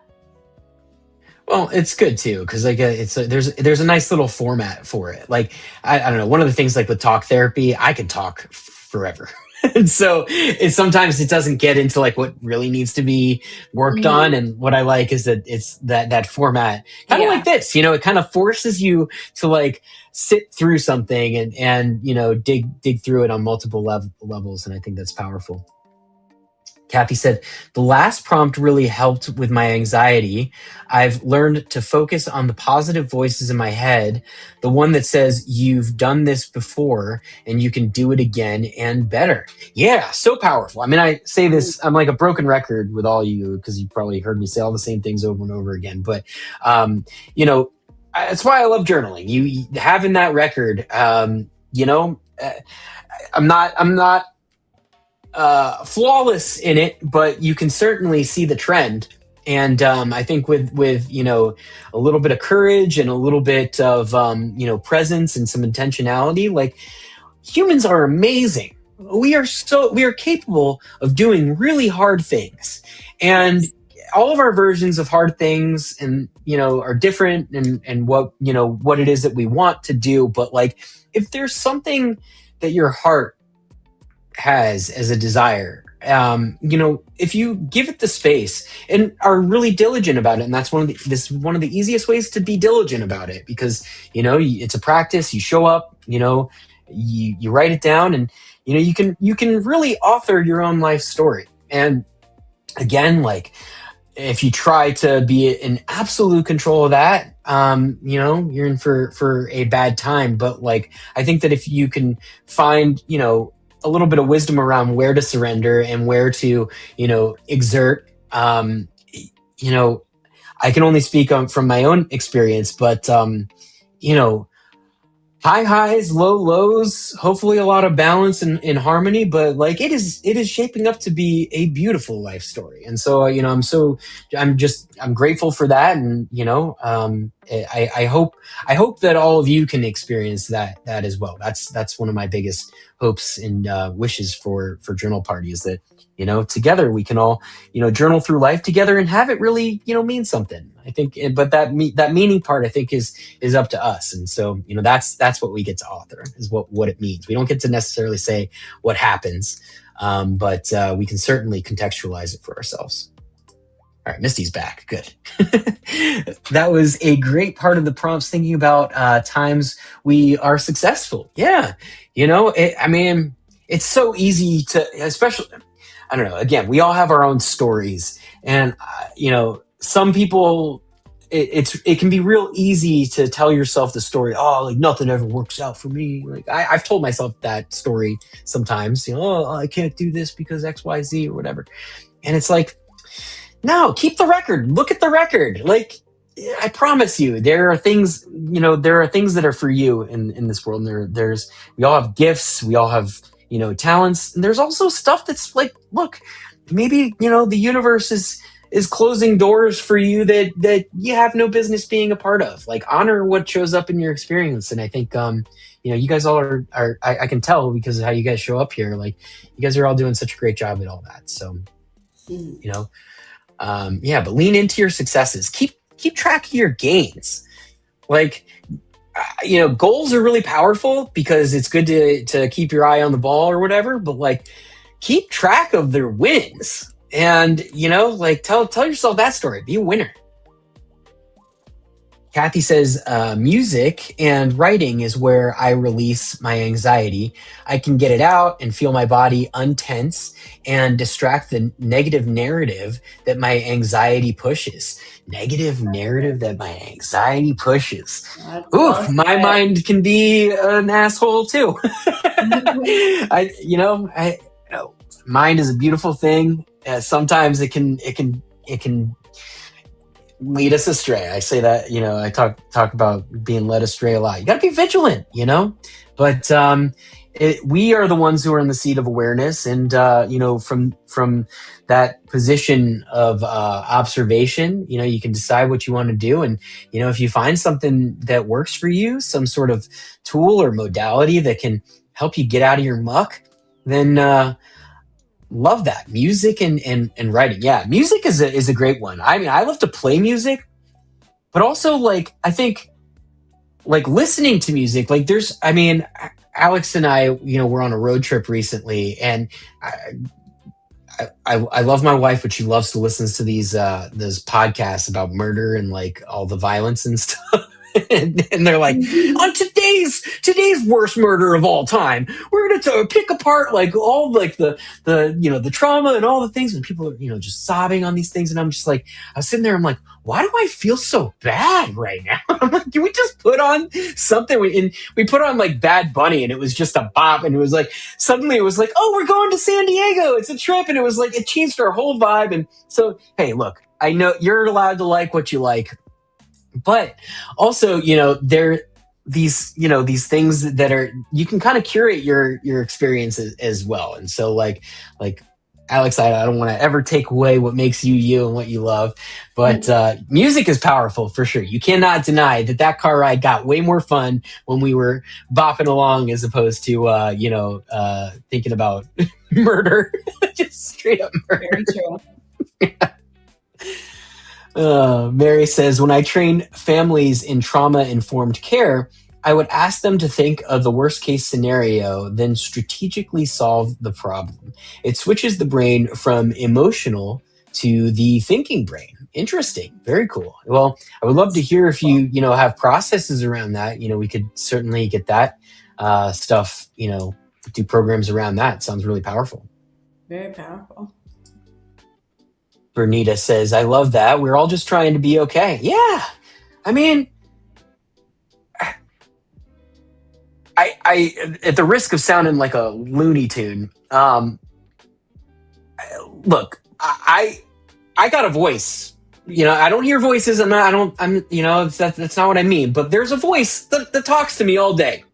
B: Well, it's good too, because like there's a nice little format for it. Like I don't know, one of the things like with talk therapy, I can talk forever. And so sometimes it doesn't get into like what really needs to be worked on. And what I like is that it's that format kind of like this, it kind of forces you to like sit through something and dig through it on multiple levels. And I think that's powerful. Kathy said, the last prompt really helped with my anxiety. I've learned to focus on the positive voices in my head, the one that says, you've done this before and you can do it again and better. Yeah, so powerful. I mean, I say this, I'm like a broken record with all you, because you probably heard me say all the same things over and over again. But, that's why I love journaling. You having that record, I'm not flawless in it, but you can certainly see the trend. And I think with a little bit of courage and a little bit of presence and some intentionality, like humans are amazing. We are capable of doing really hard things, and all of our versions of hard things and are different, and what it is that we want to do. But like if there's something that your heart has as a desire, if you give it the space and are really diligent about it, and that's one of the easiest ways to be diligent about it, because it's a practice. You show up, you write it down, and you can really author your own life story. And again, like if you try to be in absolute control of that, you're in for a bad time. But like I think that if you can find a little bit of wisdom around where to surrender and where to, exert, you know, I can only speak from my own experience, but you know, high highs, low lows, hopefully a lot of balance and in harmony, but like it is shaping up to be a beautiful life story. And so I'm grateful for that. And I hope that all of you can experience that as well. That's one of my biggest hopes and wishes for Journal Party, is that together we can all journal through life together and have it really mean something. I think, but that meaning part, I think, is up to us. And so that's what we get to author, is what it means. We don't get to necessarily say what happens, but we can certainly contextualize it for ourselves. All right, Misty's back. Good. That was a great part of the prompts, thinking about times we are successful. Yeah. It's so easy to, especially, I don't know, again, we all have our own stories. And, some people, it can be real easy to tell yourself the story, oh, like nothing ever works out for me. Like I've told myself that story sometimes, oh, I can't do this because X, Y, Z or whatever. And it's like, no, keep the record. Look at the record. Like, I promise you, there are things that are for you in this world. And we all have gifts. We all have, talents. And there's also stuff that's like, look, maybe, the universe is closing doors for you that you have no business being a part of. Like, honor what shows up in your experience. And I think, you guys all are I can tell because of how you guys show up here. Like, you guys are all doing such a great job at all that. So, but lean into your successes. Keep track of your gains. Like, goals are really powerful because it's good to keep your eye on the ball or whatever, but like, keep track of their wins. And, tell yourself that story. Be a winner. Kathy says, music and writing is where I release my anxiety. I can get it out and feel my body untense and distract the negative narrative that my anxiety pushes. Negative narrative that my anxiety pushes. Ooh, my mind can be an asshole too. Mind is a beautiful thing. Sometimes it can lead us astray. I say that, I talk about being led astray a lot. You got to be vigilant, but we are the ones who are in the seat of awareness. And, from that position of observation, you can decide what you want to do. And, if you find something that works for you, some sort of tool or modality that can help you get out of your muck, then love that. Music and writing. Yeah, music is a great one. I mean, I love to play music, but also, like, I think, like, listening to music, like, Alex and I, were on a road trip recently, and I love my wife, but she loves to listen to these podcasts about murder and like all the violence and stuff. And they're like, on today's worst murder of all time, we're going to pick apart like all like the the trauma and all the things, and people are just sobbing on these things, and I'm just like, I was sitting there, I'm like, why do I feel so bad right now? I'm like, can we just put on something? We put on like Bad Bunny, and it was just a bop, and it was like, suddenly it was like, oh, we're going to San Diego, it's a trip, and it was like, it changed our whole vibe. And so, hey, look, I know you're allowed to like what you like, but also, there these things that are, you can kind of curate your experience as well. And so like Alex, I don't want to ever take away what makes you you and what you love, but music is powerful for sure. You cannot deny that car ride got way more fun when we were bopping along as opposed to thinking about murder. Just straight up murder.
A: Very true.
B: Yeah. Mary says, when I train families in trauma-informed care, I would ask them to think of the worst-case scenario, then strategically solve the problem. It switches the brain from emotional to the thinking brain. Interesting. Very cool. Well, I would love to hear if you have processes around that. We could certainly get that stuff, do programs around that. Sounds really powerful.
A: Very powerful.
B: Bernita says, I love that. We're all just trying to be okay. Yeah. I mean, I at the risk of sounding like a Looney Tune, look, I got a voice I don't hear voices. That's not what I mean, but there's a voice that talks to me all day.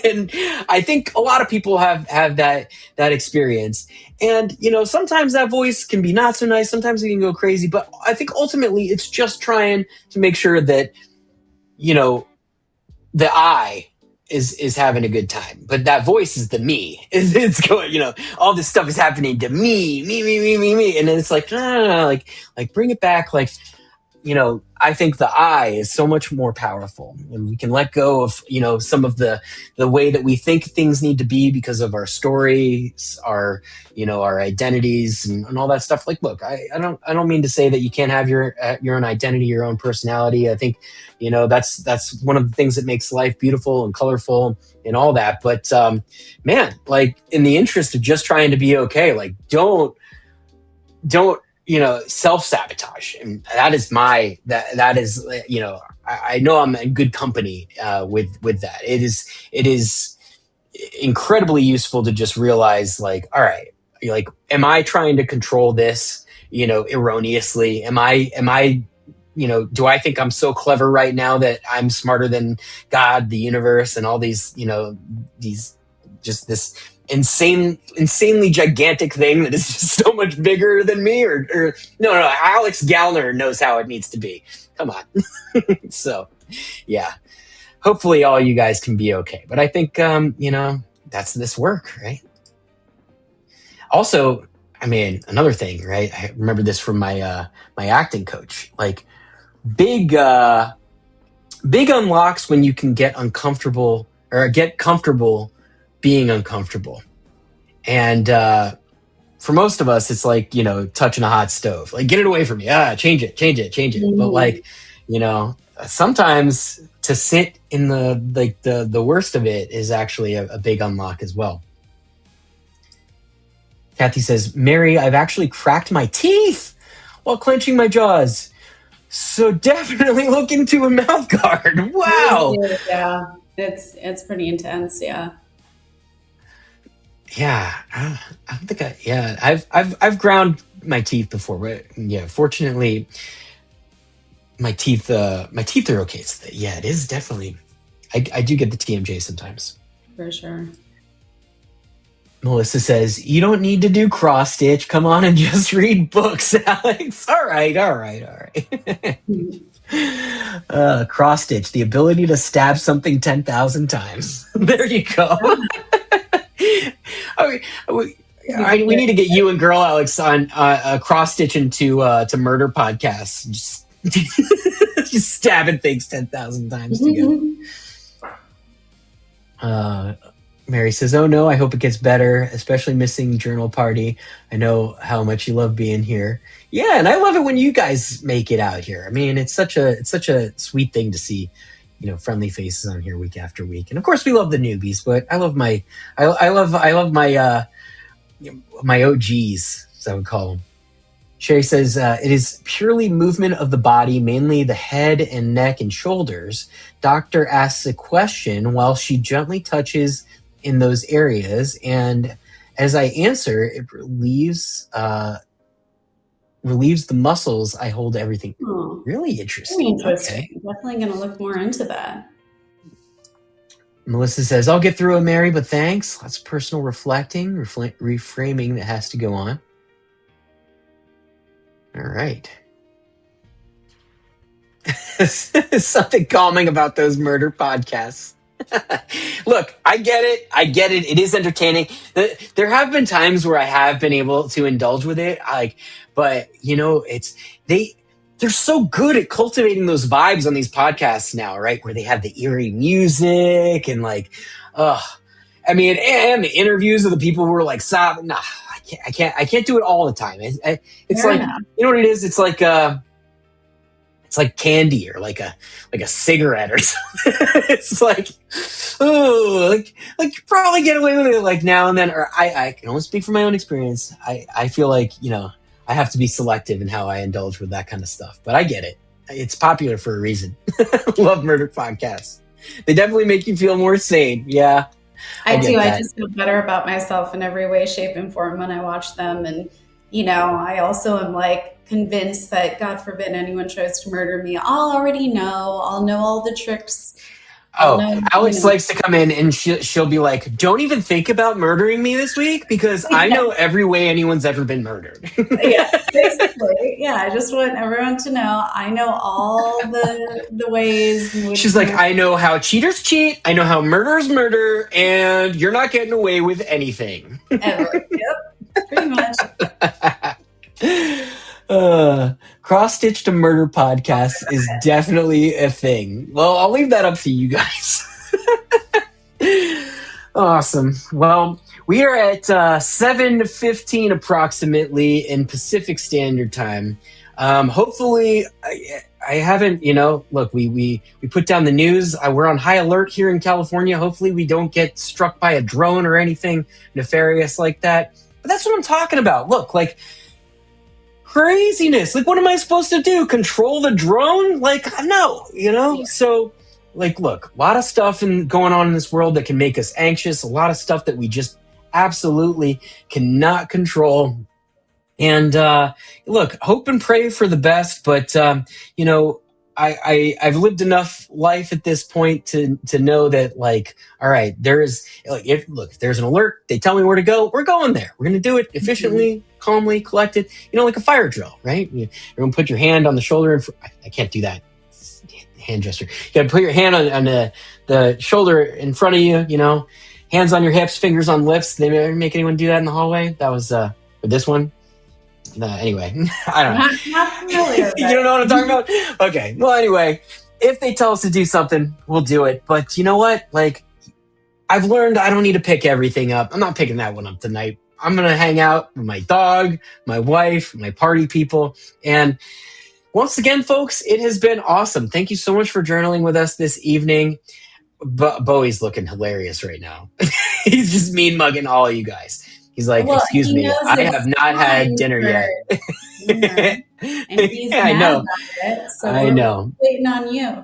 B: And I think a lot of people have that experience. And, sometimes that voice can be not so nice. Sometimes it can go crazy, but I think ultimately it's just trying to make sure that, the I is having a good time, but that voice is the me. It's going, all this stuff is happening to me, and then it's like, no, like bring it back. Like, I think the I is so much more powerful, and we can let go of, some of the way that we think things need to be because of our stories, our identities and all that stuff. Like, look, I don't mean to say that you can't have your own identity, your own personality. I think, that's one of the things that makes life beautiful and colorful and all that. But, man, like, in the interest of just trying to be okay, like, don't self-sabotage. And that is I know I'm in good company with that. It is incredibly useful to just realize, like, all right, like, am I trying to control this, erroneously? Am I do I think I'm so clever right now that I'm smarter than God, the universe, and all these, this insanely gigantic thing that is just so much bigger than me? Or no, Alex Gallner knows how it needs to be. Come on. So, yeah. Hopefully all you guys can be okay. But I think, that's this work, right? Also, I mean, another thing, right? I remember this from my my acting coach. Like, big unlocks when you can get uncomfortable or get comfortable being uncomfortable. And for most of us, it's like, touching a hot stove. Like, get it away from me. Change it. Mm-hmm. But, like, sometimes to sit in the worst of it is actually a big unlock as well. Kathy says, Mary, I've actually cracked my teeth while clenching my jaws. So definitely look into a mouth guard. Wow.
A: Yeah, it's pretty intense. Yeah.
B: Yeah, I don't think I've ground my teeth before, but yeah, fortunately, my teeth are okay. So yeah, it is definitely. I do get the TMJ sometimes.
A: For sure.
B: Melissa says, you don't need to do cross stitch. Come on and just read books, Alex. All right. Cross stitch, the ability to stab something 10,000 times. There you go. We need to get you and Girl Alex on cross stitching to murder podcasts. Just stabbing things 10,000 times together. Mary says, oh no, I hope it gets better, especially missing Journal Party. I know how much you love being here. Yeah, and I love it when you guys make it out here. I mean, it's such a sweet thing to see, friendly faces on here week after week. And of course we love the newbies, but I love my my OGs, as I would call them. Sherry says, it is purely movement of the body, mainly the head and neck and shoulders. Doctor asks a question while she gently touches in those areas, and as I answer, it relieves the muscles. I hold everything.
A: Oh,
B: really interesting.
A: Okay. Definitely going to look more into that.
B: Melissa says, I'll get through it, Mary, but thanks. Lots of personal reflecting, reframing that has to go on. All right. Something calming about those murder podcasts. Look, I get it. It is entertaining. There have been times where I have been able to indulge with it. But they're so good at cultivating those vibes on these podcasts now, right? Where they have the eerie music and and the interviews of the people who are like sobbing. Nah, I can't do it all the time. It's Fair like enough. You know what it is? It's like candy or like a cigarette or something. It's like, oh, like you probably get away with it like now and then. Or I can only speak from my own experience. I feel like, I have to be selective in how I indulge with that kind of stuff. But I get it. It's popular for a reason. Love murder podcasts. They definitely make you feel more sane. Yeah.
A: I do. I just feel better about myself in every way, shape, and form when I watch them. And, I also am like, convinced that, God forbid, anyone tries to murder me, I'll already know. I'll know all the tricks. I'll know,
B: Alex likes to come in and she'll be like, don't even think about murdering me this week because I know every way anyone's ever been murdered.
A: Yeah, basically. Yeah, I just want everyone to know I know all the ways in which
B: She's like, I know how cheaters cheat, I know how murderers murder, and you're not getting away with anything.
A: ever. Yep, pretty much.
B: Cross Stitch to Murder podcast is definitely a thing. Well, I'll leave that up to you guys. Awesome. Well, we are at 7:15 approximately in Pacific Standard Time. Hopefully, I haven't, look, we put down the news. We're on high alert here in California. Hopefully we don't get struck by a drone or anything nefarious like that. But that's what I'm talking about. Look, like, craziness. Like, what am I supposed to do? Control the drone? Like, no,
A: Yeah.
B: So, like, look, a lot of stuff going on in this world that can make us anxious. A lot of stuff that we just absolutely cannot control. And look, hope and pray for the best. But I've lived enough life at this point to know that, like, all right, there's if there's an alert, they tell me where to go, we're going there. We're going to do it efficiently, calmly, collected, like a fire drill, right? Everyone put your hand on the shoulder. I can't do that hand gesture. You got to put your hand on the shoulder in front of you, hands on your hips, fingers on lips. Did they ever make anyone do that in the hallway? That was for this one. Anyway, I don't know.
A: Not familiar.
B: You don't know what I'm talking about? Okay. Well, anyway, if they tell us to do something, we'll do it. But you know what? Like, I've learned I don't need to pick everything up. I'm not picking that one up tonight. I'm going to hang out with my dog, my wife, my party people. And once again, folks, it has been awesome. Thank you so much for journaling with us this evening. Bowie's looking hilarious right now. He's just mean mugging all of you guys. He's like, excuse me, I have not had dinner yet.
A: And he's
B: I know.
A: It, so
B: I know.
A: Waiting on you.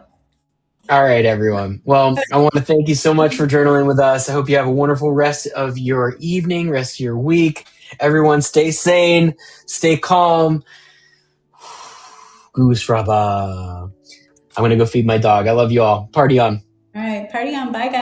B: All right, everyone. Well, I want to thank you so much for journaling with us. I hope you have a wonderful rest of your evening, rest of your week. Everyone, stay sane, stay calm. Goose Raba. I'm going to go feed my dog. I love you all. Party on.
A: All right, party on. Bye, guys.